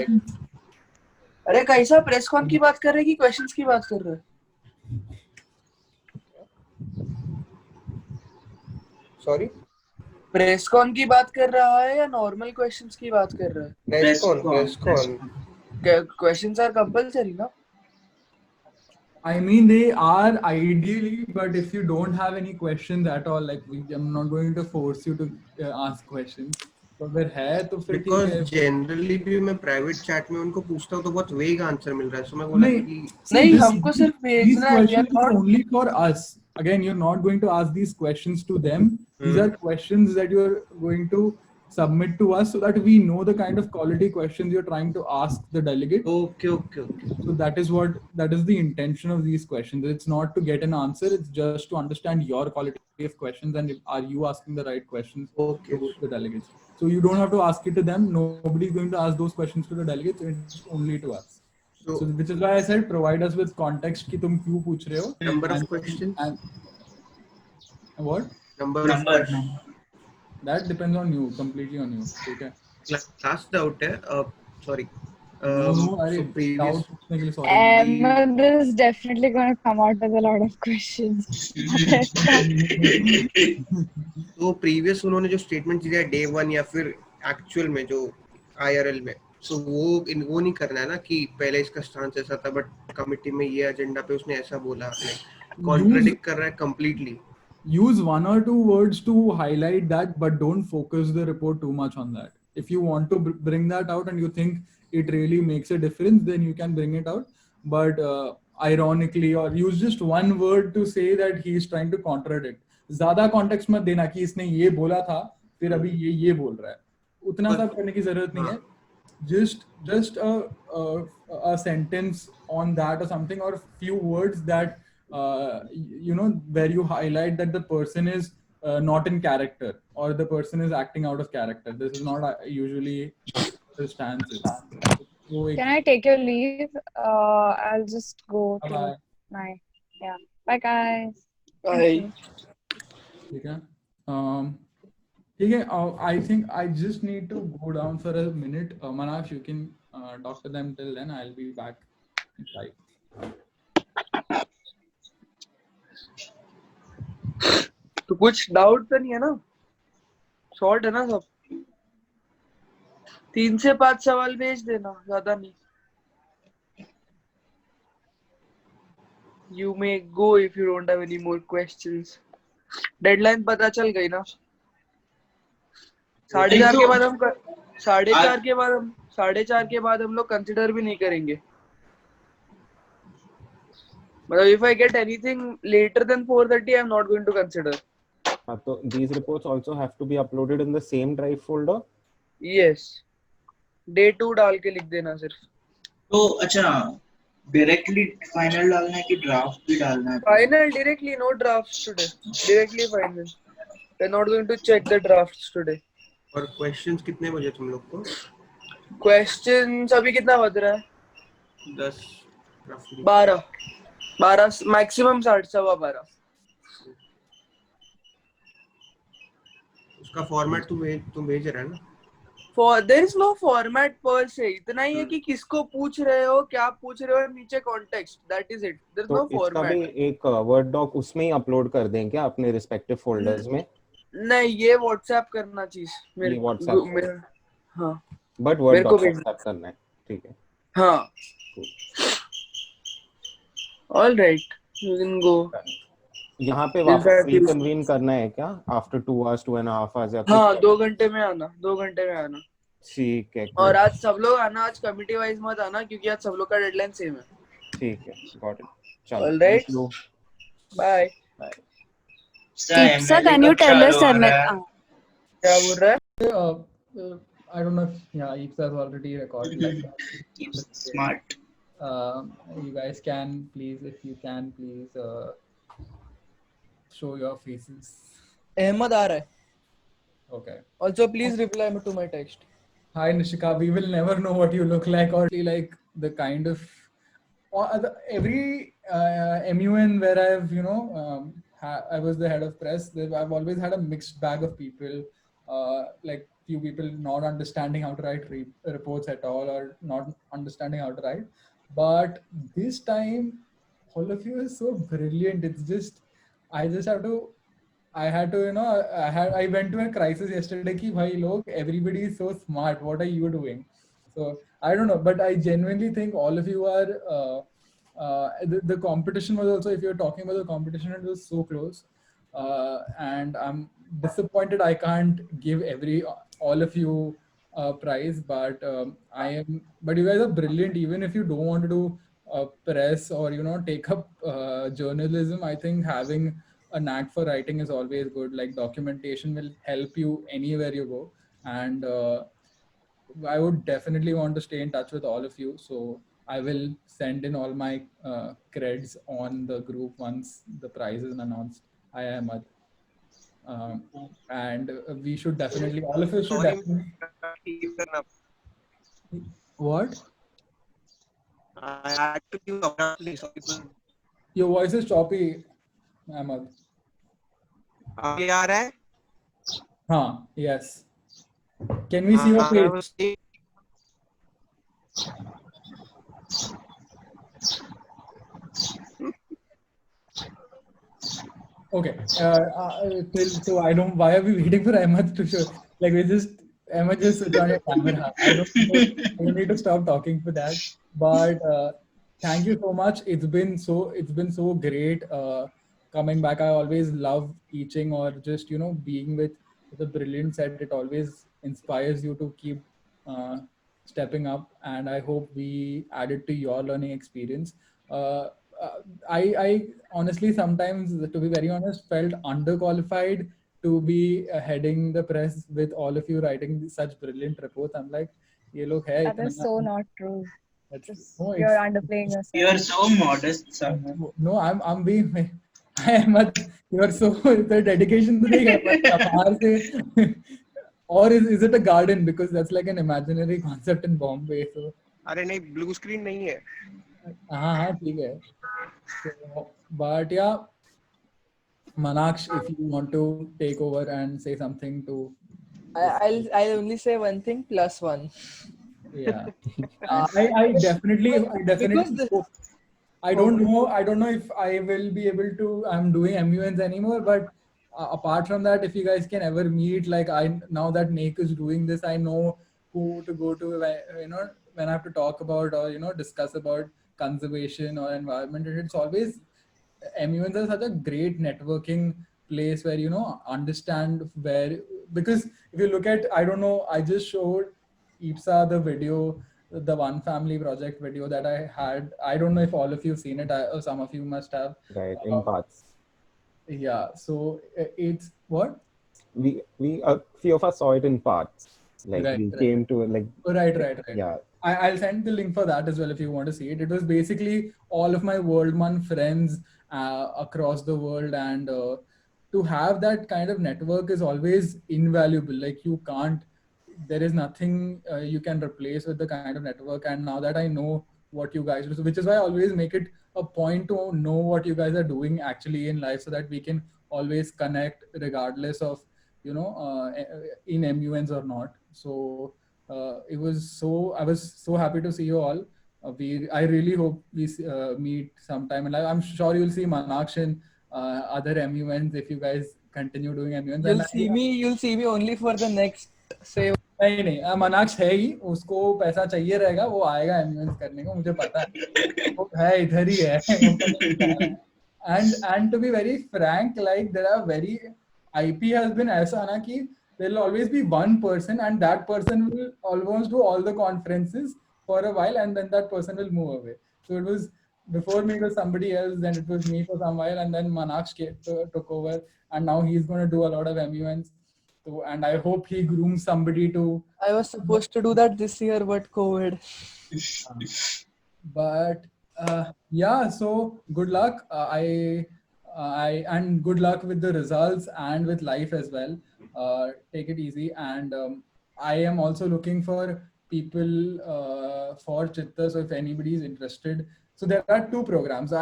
अरे कैसा press cone की बात कर रहे हैं कि questions की बात कर रहे हैं? Sorry? प्रेस कॉन की बात कर रहा है या नॉर्मल क्वेश्चंस की बात कर रहा है? Press con. Questions are compulsory, no? I mean, they are ideally, but if you don't have any questions at all, like I'm not going to force you to ask questions. तो अगर है तो फिर ठीक है. Because generally भी मैं private chat में उनको पूछता हूँ तो बहुत vague answer मिल रहा है. So मैं बोला कि नहीं हमको सिर्फ भेजना है. These questions are only for us. Again, you're not going to ask these questions to them. These are questions that you're going to submit to us so that we know the kind of quality questions you're trying to ask the delegate. Okay. So that is the intention of these questions. It's not to get an answer. It's just to understand your quality of questions and are you asking the right questions to the delegates. So you don't have to ask it to them. Nobody is going to ask those questions to the delegates. It's only to us. So which is why I said provide us with context कि तुम क्यों पूछ रहे हो. Number of questions. And what? Number of questions. That depends on you, completely on you. Okay. Last doubt है. Sorry. So previous. This is definitely going to come out with a lot of questions. तो previous उन्होंने जो statement दिया day one या फिर actual में जो IRL में, so वो नहीं करना है ना कि पहले इसका stance ऐसा था but committee में ये agenda पे उसने ऐसा बोला, contradict कर रहा है completely. Use one or two words to highlight that, but don't focus the report too much on that. If you want to bring that out and you think it really makes a difference, then you can bring it out. But ironically, or use just one word to say that he is trying to contradict. ज़्यादा context मत देना कि इसने ये बोला था, फिर अभी ये बोल रहा है. उतना सब करने की ज़रूरत नहीं है. Just a sentence on that or something, or few words that where you highlight that the person is not in character or the person is acting out of character. This is not usually the stance. Can I take your leave? I'll just go to my Bye guys. Bye. Okay. I think I just need to go down for a minute. Manaksh, you can talk to them till then. I'll be back inside. तो कुछ doubt तो नहीं है ना? Short है ना सब? 3 से 5 सवाल भेज देना, ज्यादा नहीं. You may go if you don't have any more questions. Deadline पता चल गई ना? 4:30 के बाद हम 4:30 के बाद हम लोग कंसिडर भी नहीं करेंगे. मतलब if I get anything later than 4:30, I'm not going to consider. So these reports also have to be uploaded in the same drive folder. Yes. Day 2 डाल के लिख देना सिर्फ. तो अच्छा डायरेक्टली फाइनल डालना है कि ड्राफ्ट भी डालना है? Final directly, no drafts today. Directly final. We're not going to check the drafts today. और क्वेश्चंस कितने बजे तुम लोग को? Questions अभी कितना बज रहा है? 10 roughly. 12 मैक्सिमम 12:30. उसका फॉर्मेट तुम भेज रहे हैं ना? There is no format per se. इतना ही है कि किसको पूछ रहे हो, क्या पूछ रहे हो, नीचे context. That is it. There is no तो इसका format. भी एक वर्ड डॉक उसमें ही अपलोड कर दें क्या अपने रिस्पेक्टिव फोल्डर्स में? नहीं, ये WhatsApp करना चाहिए. ये WhatsApp. हाँ. बट वर्ड डॉक WhatsApp करना है. ठीक है. हाँ. All right. You can go. यहाँ पे वापस रिकन्वीन करना है क्या आफ्टर 2 hours 2.5 hours या? हाँ, 2 घंटे में आना. 2 घंटे में आना. ठीक है. और आज सब लोग आना. आज कमिटी वाइज मत आना क्योंकि आज सब लोग का डेडलाइन सेम है. ठीक है. Got it. चलो. All right. Bye. Sir, can you tell us क्या बोल रहा है? I don't know if Eeps has already recorded like that. Smart. You guys can please, if you can please show your faces. Ahmad आ रहा है. Okay. Also, please reply to my text. Hi Nishika, we will never know what you look like or like the kind of every MUN where I've I was the head of press. I've always had a mixed bag of people. Like few people not understanding how to write reports at all or not understanding how to write. But this time, all of you are so brilliant. It's just I had to I went to a crisis yesterday ki bhai log, everybody is so smart, what are you doing? So I don't know, but I genuinely think all of you are the competition was also, if you're talking about the competition, it was so close, and I'm disappointed I can't give all of you a prize, but but you guys are brilliant. Even if you don't want to do press or take up journalism, I think having a knack for writing is always good. Like documentation will help you anywhere you go, and I would definitely want to stay in touch with all of you. So I will send in all my creds on the group once the prize is announced. I am and we should definitely, all of us should definitely. What? I had to give abruptly, so people. Your voice is choppy, Ahmad. अभी आ रहा है? हाँ, yes. Can we see your face? Okay. So I don't. Why are we waiting for Ahmad to show? Like Ahmad just switch on your camera. I don't need to stop talking for that. But thank you so much. It's been so great coming back. I always love teaching or just being with the brilliant set. It always inspires you to keep stepping up, and I hope we added to your learning experience. I honestly sometimes, to be very honest, felt underqualified to be heading the press with all of you writing such brilliant reports. I'm like, ye log hai. That is so not true. No, you're underplaying yourself. You are so modest, sir. No, I'm being. You are so the dedication to the or is it a garden, because that's like an imaginary concept in Bombay. So अरे नहीं, blue screen नहीं है. हाँ ठीक है. But yeah, Manaksh, if you want to take over and say something to. I'll only say one thing, +1. Yeah. I definitely. I don't know if I will be able to. I'm doing MUNs anymore, but apart from that, if you guys can ever meet, like now that Naik is doing this, I know who to go to. When I have to talk about or discuss about conservation or environment. It's always MUNs are such a great networking place where understand where, because if you look at, I don't know, I just showed Ipsa, the video, the One Family Project video that I had, I don't know if all of you've seen it, or some of you must have. Right, in parts. Yeah, so it's what? We a few of us saw it in parts. Like Right, we right. came to like Right. yeah. I'll send the link for that as well if you want to see it. It was basically all of my Worldman friends across the world, and to have that kind of network is always invaluable. Like you can't, there is nothing you can replace with the kind of network. And now that I know what you guys do, so which is why I always make it a point to know what you guys are doing actually in life, so that we can always connect regardless of, you know, in MUNs or not. So I was so happy to see you all. I really hope we meet sometime in life. I'm sure you'll see Manaksh in other MUNs if you guys continue doing MUNs. You'll see me only for the next say. नहीं मनाक्ष है ही, उसको पैसा चाहिए रहेगा, वो आएगा एम्यूएंस करने को, मुझे पता है, वो है इधर ही है. And to be very frank, like there are very IP has been ऐसा ना कि there will always be one person, and that person will almost do all the conferences for a while, and then that person will move away. So it was before me, it was somebody else, then it was me for some while, and then Manaksh took over, and now he's going to do a lot of MUNs. So, and I hope he grooms somebody to. I was supposed to do that this year, but COVID. But yeah, so good luck. And good luck with the results and with life as well. Take it easy. And I am also looking for people for Chitta. So if anybody is interested, so there are two programs. So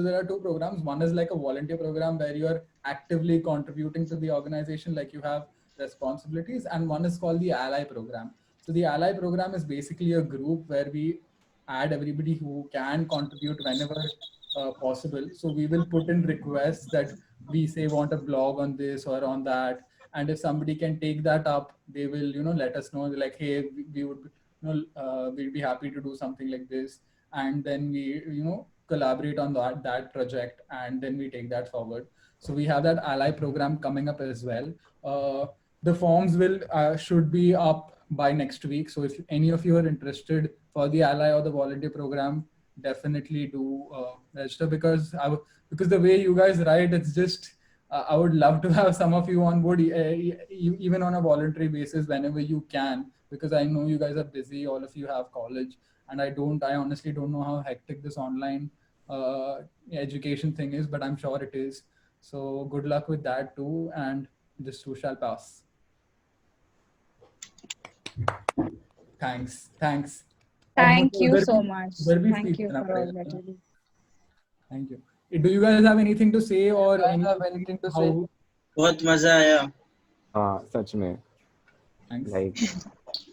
there are two programs. One is like a volunteer program where you are actively contributing to the organization, like you have responsibilities, and one is called the Ally program. So the Ally program is basically a group where we add everybody who can contribute whenever possible. So we will put in requests that we say want a blog on this or on that, and if somebody can take that up, they will, you know, let us know, like, hey, we would, you know, we'd be happy to do something like this, and then we, you know, collaborate on that project, and then we take that forward. So we have that Ally program coming up as well. The forms should be up by next week. So if any of you are interested for the Ally or the volunteer program, definitely do register, because the way you guys write, it's just I would love to have some of you on board, even on a voluntary basis whenever you can, because I know you guys are busy. All of you have college, and I honestly don't know how hectic this online education thing is, but I'm sure it is. So good luck with that too, and this too shall pass. Thanks. Thank you so much. Thank you for all that you do. Thank you. Do you guys have anything to say or anything to say? बहुत मजा आया. सच में. Thanks. Like.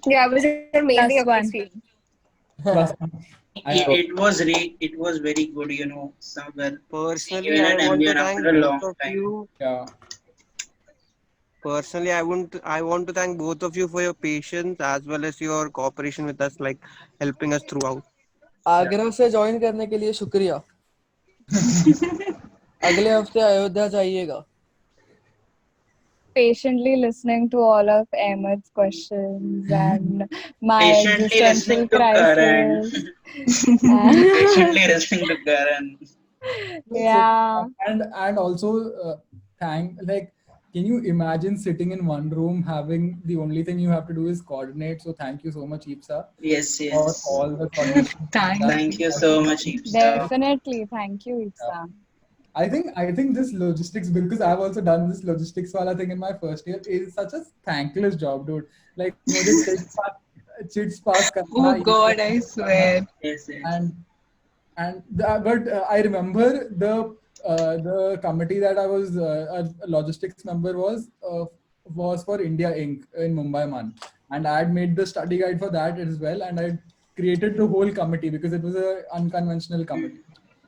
Yeah, I was mainly one. It was very good, you know. Somewhere. Personally, I want to thank both of you. Yeah. Personally, I want to thank both of you for your patience as well as your cooperation with us, like helping us throughout. Agra से join करने के लिए शुक्रिया. अगले हफ्ते अयोध्या जाइएगा. Patiently listening to all of Ahmed's questions and my Patiently listening to Karan. Patiently listening to Karan. Yeah. And also can you imagine sitting in one room, having the only thing you have to do is coordinate? So thank you so much, Ipsa. Yes. For all the coordination. Thank you so much, Ipsa. Definitely. Thank you, Ipsa. I think this logistics, because I've also done this logistics wala thing in my first year, is such a thankless job, dude. Like, chits pass karna. Oh God, I swear. Yes. But I remember the committee that I was a logistics member was for India Inc. in Mumbai, man, and I had made the study guide for that as well, and I created the whole committee because it was an unconventional committee.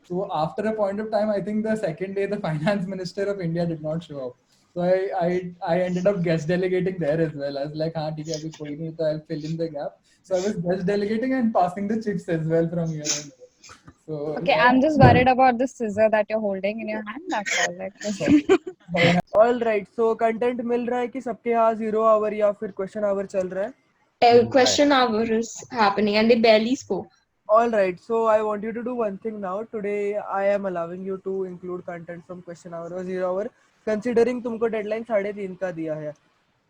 So after a point of time, I think the second day, the finance minister of India did not show up. So I ended up guest delegating there as well. I was like, haan, theek hai, abhi koi nahi, so I'll fill in the gap. So I was guest delegating and passing the chits as well from here on. So, Okay, I'm just worried about the scissor that you're holding in your hand. That's all. Like, All right. So content मिल रहा है कि सबके यहाँ 0 hour या फिर question hour चल रहा है? a question hour is happening and they barely spoke. All right, so I want you to do one thing now. Today, I am allowing you to include content from question hour or 0 hour, considering तुमको deadline 3:30 का दिया है.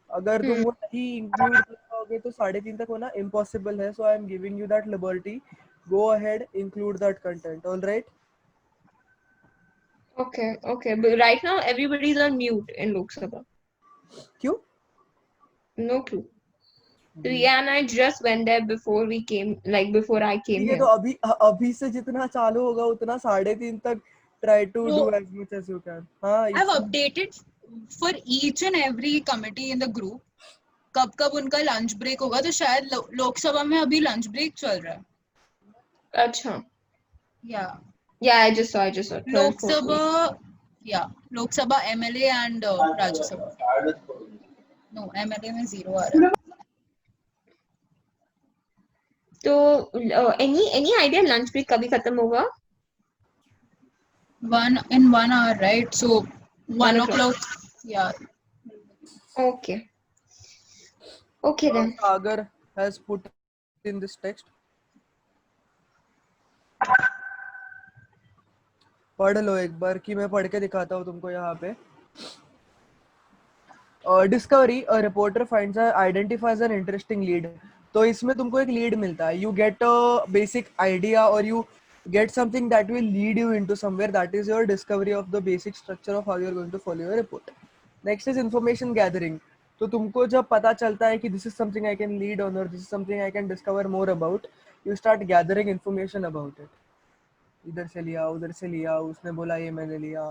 अगर तुम वो नहीं include कर पाओगे तो 3:30 तक होना impossible है. So I am giving you that liberty. Go ahead, include that content. All right. Okay, okay. But right now everybody's on mute in Lok Sabha. क्यों? No clue. Riya and I just went there before we came, like before I came ठीक है, तो here. अभी से जितना चालू होगा उतना 3:30 तक try to No. do as much as you can. हाँ, I've updated for each and every committee in the group. कब कब उनका लंच ब्रेक होगा, तो शायद लोकसभा में अभी लंच ब्रेक चल रहा है. अच्छा. Yeah. Yeah, I just saw. Lok Sabha, yeah, Lok Sabha MLA and Rajya Sabha. No, MLA में 0 आ रहा है. तो any idea lunch break कभी खत्म होगा? 1 hour, right? So 1 o'clock. Yeah. Okay. Okay then. Sagar has put in this text. पढ़ लो एक बार कि मैं पढ़ के दिखाता हूँ तुमको यहाँ पे. Discovery, a reporter finds identifies an interesting lead. तो इसमें तुमको एक लीड मिलता है. You get a basic idea or you get something that will lead you into somewhere. That is your discovery of the basic structure of how you are going to follow your report. Next is information gathering. तो तुमको जब पता चलता है कि this is something I can lead on or this is something I can discover more about, you start gathering information about it. इधर से लिया, उधर से लिया, उसने बोला ये मैंने लिया,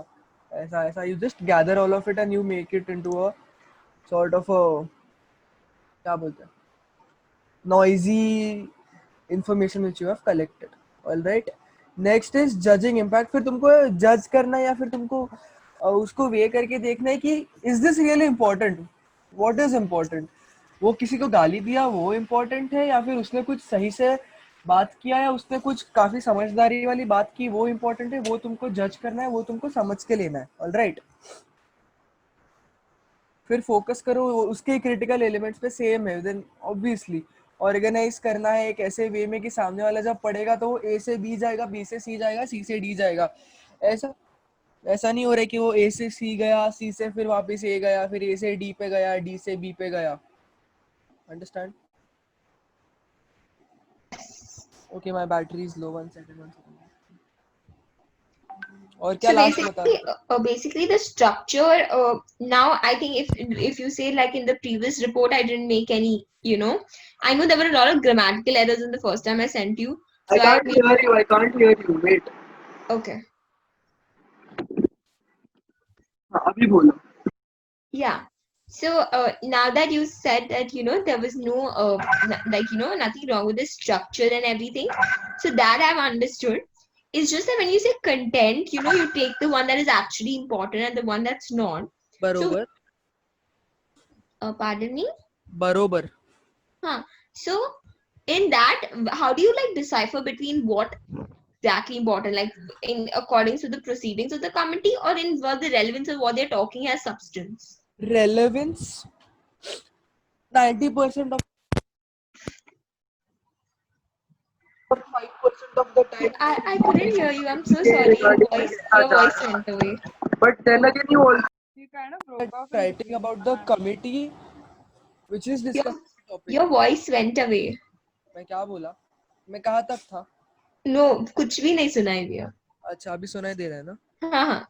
ऐसा ऐसा. You just gather all of it and you make it into a sort of a क्या बोलते हैं, noisy information which you have collected. All right. Next is judging impact. फिर तुमको जज करना है या फिर तुमको उसको वे करके देखना है कि is this really important? What is important? वो किसी को गाली दिया वो important है या फिर उसने कुछ सही से बात किया या उसने कुछ काफी समझदारी वाली बात की वो important है. वो तुमको जज करना है, वो तुमको समझ के लेना है. All right. फिर फोकस करो उसके क्रिटिकल एलिमेंट्स पे. सेम है. देन ऑब्वियसली ऑर्गेनाइज करना है एक ऐसे वे में कि सामने वाला जब पढ़ेगा तो वो ए से बी जाएगा, बी से सी जाएगा, सी से डी जाएगा. ऐसा नहीं हो रहा है कि वो ए से सी गया, सी से फिर वापस ए गया, फिर ए से डी पे गया, डी से बी पे गया. Understand? Okay, my battery is low. 1 second. और क्या लास्ट बता रहे थे? Basically the structure, now I think if you say like in the previous report I didn't make any, I know there were a lot of grammatical errors in the first time I sent you. So I can't hear you. Wait. Okay. अभी बोलो. Yeah. So now that you said that there was no nothing wrong with the structure and everything, so that I've understood. It's just that when you say content, you take the one that is actually important and the one that's not. बरोबर. So, pardon me? बरोबर. So in that, how do you decipher between what exactly important, like in accordance to the proceedings of the committee, or in what the relevance of what they're talking has substance? Relevance. 90% of 5% of the time. I couldn't hear you. I'm so sorry. Your voice went away. But then again, you also You kind of broke off. writing about the committee, which is discussing the topic. Your voice went away. मैं क्या बोला? मैं कहाँ तक था? No, कुछ भी नहीं सुनाई दिया. अच्छा, अभी सुनाई दे रहा है ना? हाँ.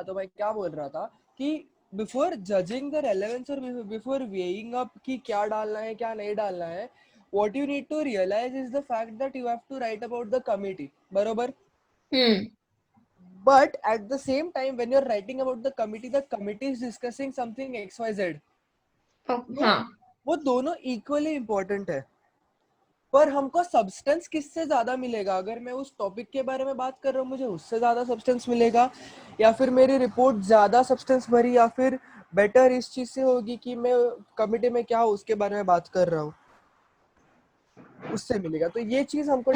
तो मैं क्या बोल रहा था कि before judging the relevance or before weighing up कि क्या डालना है क्या नहीं डालना है, what you need to realize is the fact that you have to write about the committee. बरोबर? But at the same time, when you're writing about the committee is discussing something XYZ. हाँ. वो दोनों equally important है. पर हमको substance किससे ज्यादा मिलेगा? अगर मैं उस टॉपिक के बारे में बात कर रहा हूँ मुझे उससे ज्यादा सब्सटेंस मिलेगा, या फिर मेरी रिपोर्ट ज्यादा सब्सटेंस भरी, या फिर बेटर इस चीज से होगी कि मैं कमिटी में क्या हूँ उसके बारे में बात कर रहा हूँ, उससे मिलेगा. तो ये चीज हमको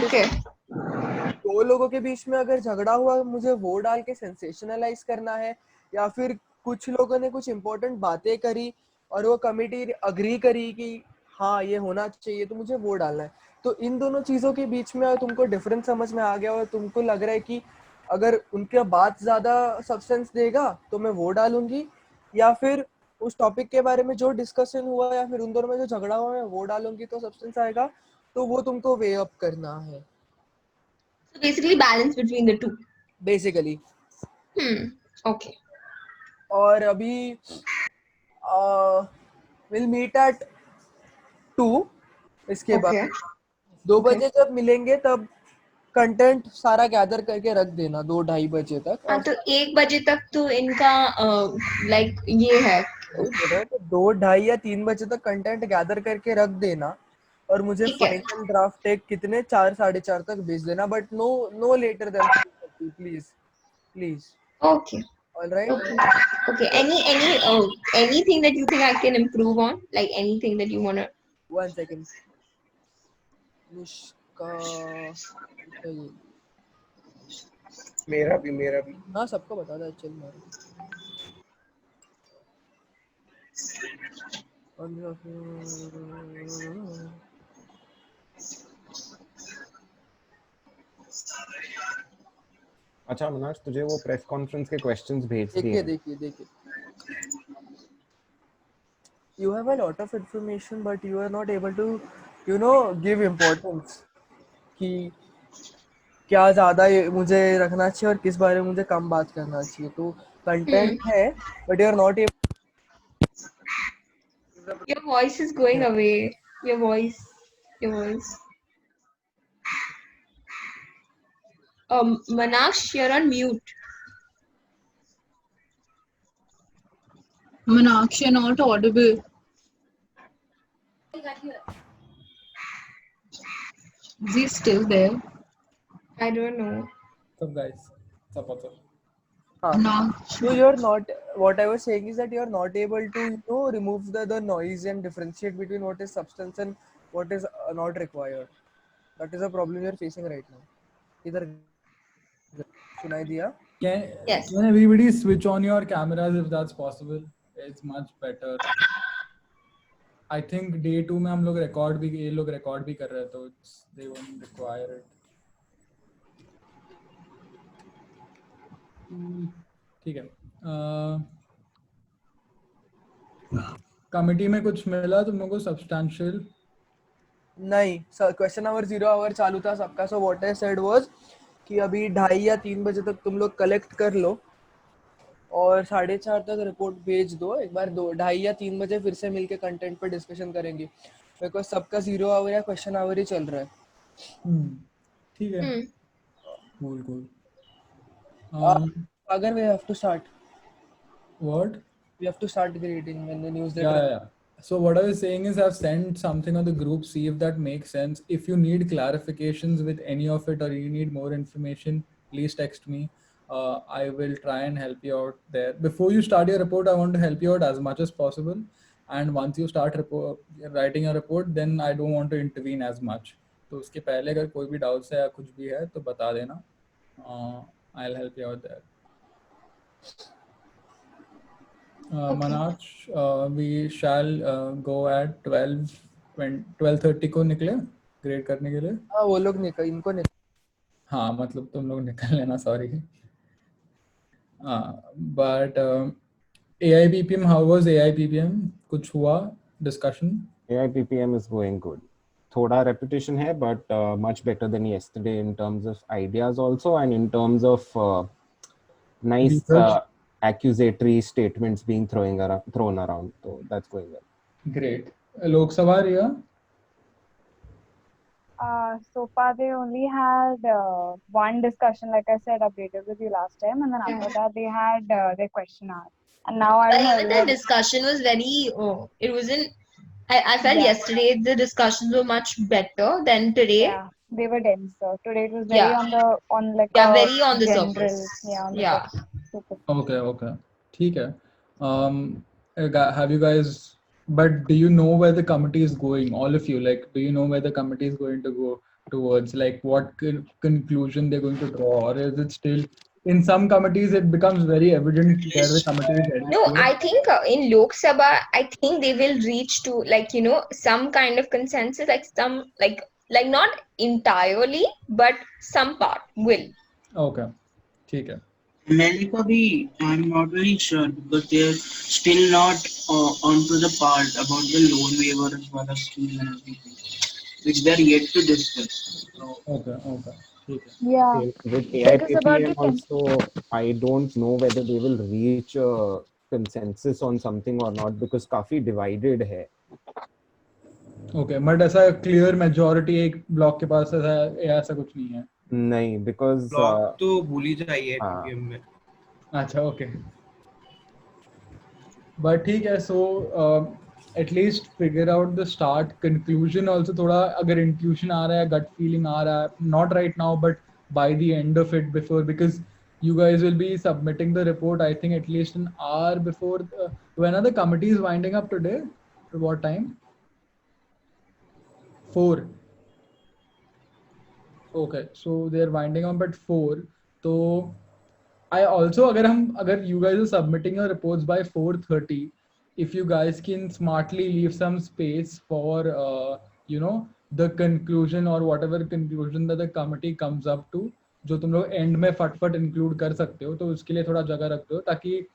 दो लोगों के बीच में अगर झगड़ा हुआ मुझे वो डाल के सेंसेशनलाइज करना है, या फिर कुछ लोगों ने कुछ इंपॉर्टेंट बातें करी और वो कमिटी अग्री करी कि हाँ ये होना चाहिए तो मुझे वो डालना है। तो इन दोनों चीजों के बीच में तुमको डिफरेंस समझ में आ गया और तुमको लग रहा है कि अगर उनके बात ज्यादा सब्सटेंस देगा तो मैं वो डालूंगी, या फिर उस टॉपिक के बारे में जो डिस्कशन हुआ या फिर उन दोनों में जो झगड़ा हुआ मैं वो डालूंगी तो सब्सटेंस आएगा, तो वो तुमको वे अप करना है So basically balance between the two. Basically. Okay. और अभी विल मीट एट 2 इसके बाद Okay. 2 Okay. बजे जब मिलेंगे तब कंटेंट सारा गैदर करके रख देना 2-2:30 बजे तक। हाँ और तो 1 बजे तक तो इनका लाइक ये है। तो 2-2:30 या 3 बजे तक कंटेंट गैदर करके रख देना और मुझे ठीक है। फाइनल ड्राफ्ट एक कितने 4-4:30 तक भेज देना, but no later than please. Okay. Alright. Okay. Anything that you think I can improve on? Like anything that you wanna? 1 second. Nishka ये मेरा भी हाँ सबको बता दे चल मार। अच्छा मनाज, तुझे वो प्रेस कॉन्फ्रेंस के क्वेश्चंस भेज दिए हैं। देखिए you have a lot of information but you are not able to give importance कि क्या ज्यादा मुझे रखना चाहिए और किस बारे में मुझे कम बात करना चाहिए। तो कंटेंट है but you are not able. Your voice is going away. Your voice. Manaksh, you're on mute. Manaksh, you're not audible. Is he still there? I don't know. What's up, guys? What's up? No. So you're not, what I was saying is that you're not able to remove the noise and differentiate between what is substance and what is not required. That is a problem you're facing right now. Either सुनाई दिया? Yes. Can everybody switch on your cameras if that's possible? It's much better. I think day 2 में हम लोग ये लोग record भी कर रहे हैं तो they won't require it. ठीक है। कमिटी में कुछ मिला तुम लोगों को सब्सटेंशियल? नहीं सर, क्वेश्चन आवर 0 आवर चालू था सबका। So what I said was कि अभी 2:30 या 3 बजे तक तुम लोग कलेक्ट कर लो और 4:30 तक रिपोर्ट भेज दो। एक बार 2:30 या 3 बजे फिर से मिलके कंटेंट पे डिस्कशन करेंगे बिकॉज सबका 0 आवर या क्वेश्चन आवर ही चल रहा है। ठीक है। Cool. Agar we have to start. What? We have to start grading when the newsletter. Yeah. So what I was saying is I've sent something on the group, see if that makes sense. If you need clarifications with any of it or you need more information, please text me. I will try and help you out there. Before you start your report, I want to help you out as much as possible. And once you start writing your report, then I don't want to intervene as much. तो उसके पहले अगर कोई भी doubts है या कुछ भी है तो बता देना. I'll help you out there. Manaksh, we shall go at 12:30 को निकले ग्रेड करने के लिए. हाँ वो लोग इनको निकल. हाँ मतलब तुम लोग निकल लेना, sorry. But AIPPM, how was AIPPM? कुछ हुआ discussion? AIPPM is going good. थोड़ा repetition है but much better than yesterday in terms of ideas also and in terms of nice accusatory statements being thrown around. So that's going well. Great. Lok Sabha, Riya? So far they only had one discussion, like I said, updated with you last time, and then after that they had their question hour. And now I don't know. Even the discussion was very. It wasn't. I felt yesterday the discussions were much better than today. Yeah, they were denser. Today it was very very on the general, surface. Yeah. Okay. ठीक है. Have you guys? But do you know where the committee is going? All of you, like, do you know where the committee is going to go towards? Like, what conclusion they're going to draw, or is it still in some committees it becomes very evident where the committee is heading No, towards. I think in Lok Sabha, I think they will reach to some kind of consensus, like like not entirely, but some part will. Okay, ठीक है. America भी, I'm not very sure because they're still not onto the part about the loan waiver as well as scheme and everything, which they're yet to discuss. So, Okay. ठीक है. Yeah, With because about AIPPM the also, I don't know whether they will reach a consensus on something or not because काफी divided है. Okay, but ऐसा clear majority एक block के पास ऐसा कुछ नहीं है. नहीं, because ब्लॉक तो भूल ही जाइए हाँ. पीपीएम में. अच्छा, okay. But ठीक है, so at least figure out the start, conclusion also थोड़ा अगर intuition आ रहा है, gut feeling आ रहा है, not right now but by the end of it before, because you guys will be submitting the report I think at least an hour before. When are the committees winding up today? At what time? 4. Okay, so they're winding up at 4. So I also अगर you guys are submitting your reports by 4:30, if you guys can smartly leave some space for the conclusion or whatever conclusion that the committee comes up to, जो तुम लोग end में फटफट include कर सकते हो, तो उसके लिए थोड़ा जगह रखते हो ताकि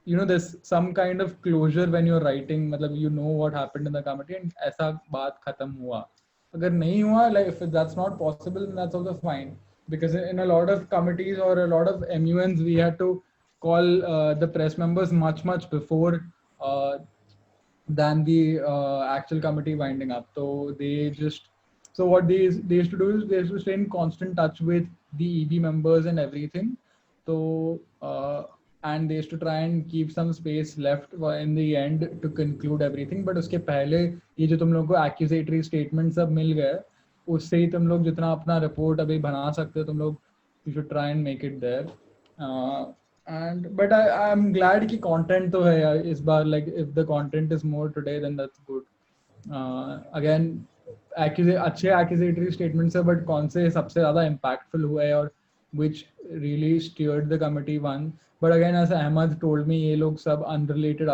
there's some kind of closure when you're writing, मतलब you know what happened in the committee and ऐसा बात खत्म हुआ. अगर नहीं हुआ, like if that's not possible, then that's also fine. Because in a lot of committees or a lot of MUNs, we had to call the press members much before than the actual committee winding up. So what they used to do is they used to stay in constant touch with the EB members and everything. So and they used to try and keep some space left in the end to conclude everything. But उसके पहले ये जो तुम लोगों को accusatory statement सब मिल गए, उससे ही तुम लोग जितना अपना report अभी बना सकते हो तुम लोग, you should try and make it there. But I'm glad कि content तो है यार इस बार, like if the content is more today then that's good. Again अच्छे accusatory statements है, but कौन से सबसे ज़्यादा impactful हुए और which really steered the committee one. But again, as Ahmad told me, ये लोग सब unrelated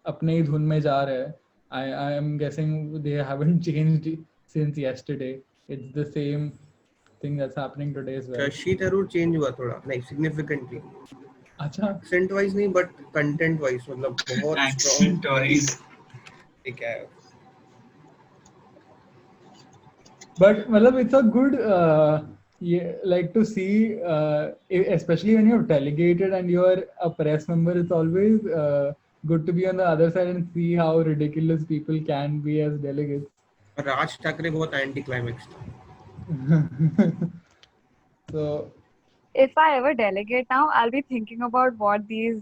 अपने ही धुन में जा रहे हैं. I am guessing they haven't changed since yesterday. It's the same thing that's happening today as well. Shashi Tharoor change हुआ थोड़ा, like significantly. अच्छा. Accent wise नहीं, but content wise मतलब बहुत accent wise. ठीक है. But मतलब it's a good like to see, especially when you're delegated and you're a press member, it's always good to be on the other side and see how ridiculous people can be as delegates. Raj Thackeray बहुत anti climax था. So if I ever delegate now, I'll be thinking about what these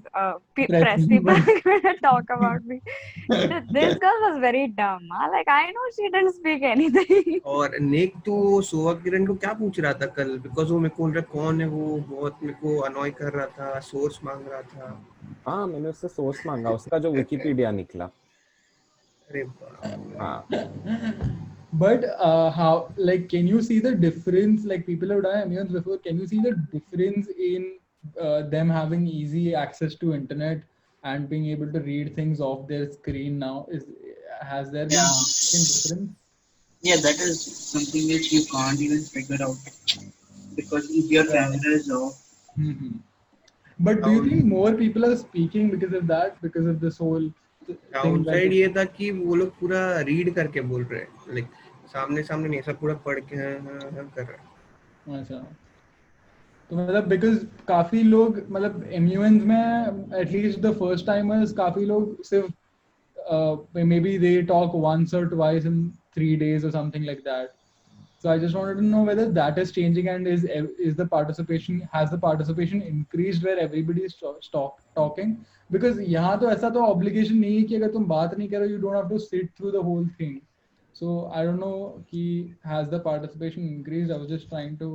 press people are going to talk about me. This girl was very dumb. Like, I know she didn't speak anything. और नेक तो सोवा किरण को क्या पूछ रहा था कल, because वो मेरे को बोल रहा कौन है वो, बहुत मेरे को अनॉय कर रहा था, सोर्स मांग रहा था. हाँ, मैंने उससे सोर्स मांगा, उसका जो विकिपीडिया निकला. अरे बाप. हाँ. But how, like, can you see the difference? Like, people have done MUNs before. Can you see the difference in them having easy access to internet and being able to read things off their screen now? Has there been a difference? Yeah, that is something which you can't even figure out because if your camera is off. Mm-hmm. But do you think more people are speaking because of that? Because of this whole downside ये था कि वो लोग पूरा read करके बोल रहे हैं, लाइक सामने नहीं, सब पूरा पढ़ के कर रहे हैं. अच्छा, तो मतलब because काफी लोग मतलब MUNs में at least the first timers काफी लोग सिर्फ maybe they talk once or twice in 3 days or something like that. So I just wanted to know whether that is changing and has the participation increased where everybody is talking? Because यहाँ तो ऐसा तो obligation नहीं है कि अगर तुम बात नहीं करो, you don't have to sit through the whole thing. So I don't know कि has the participation increased. I was just trying to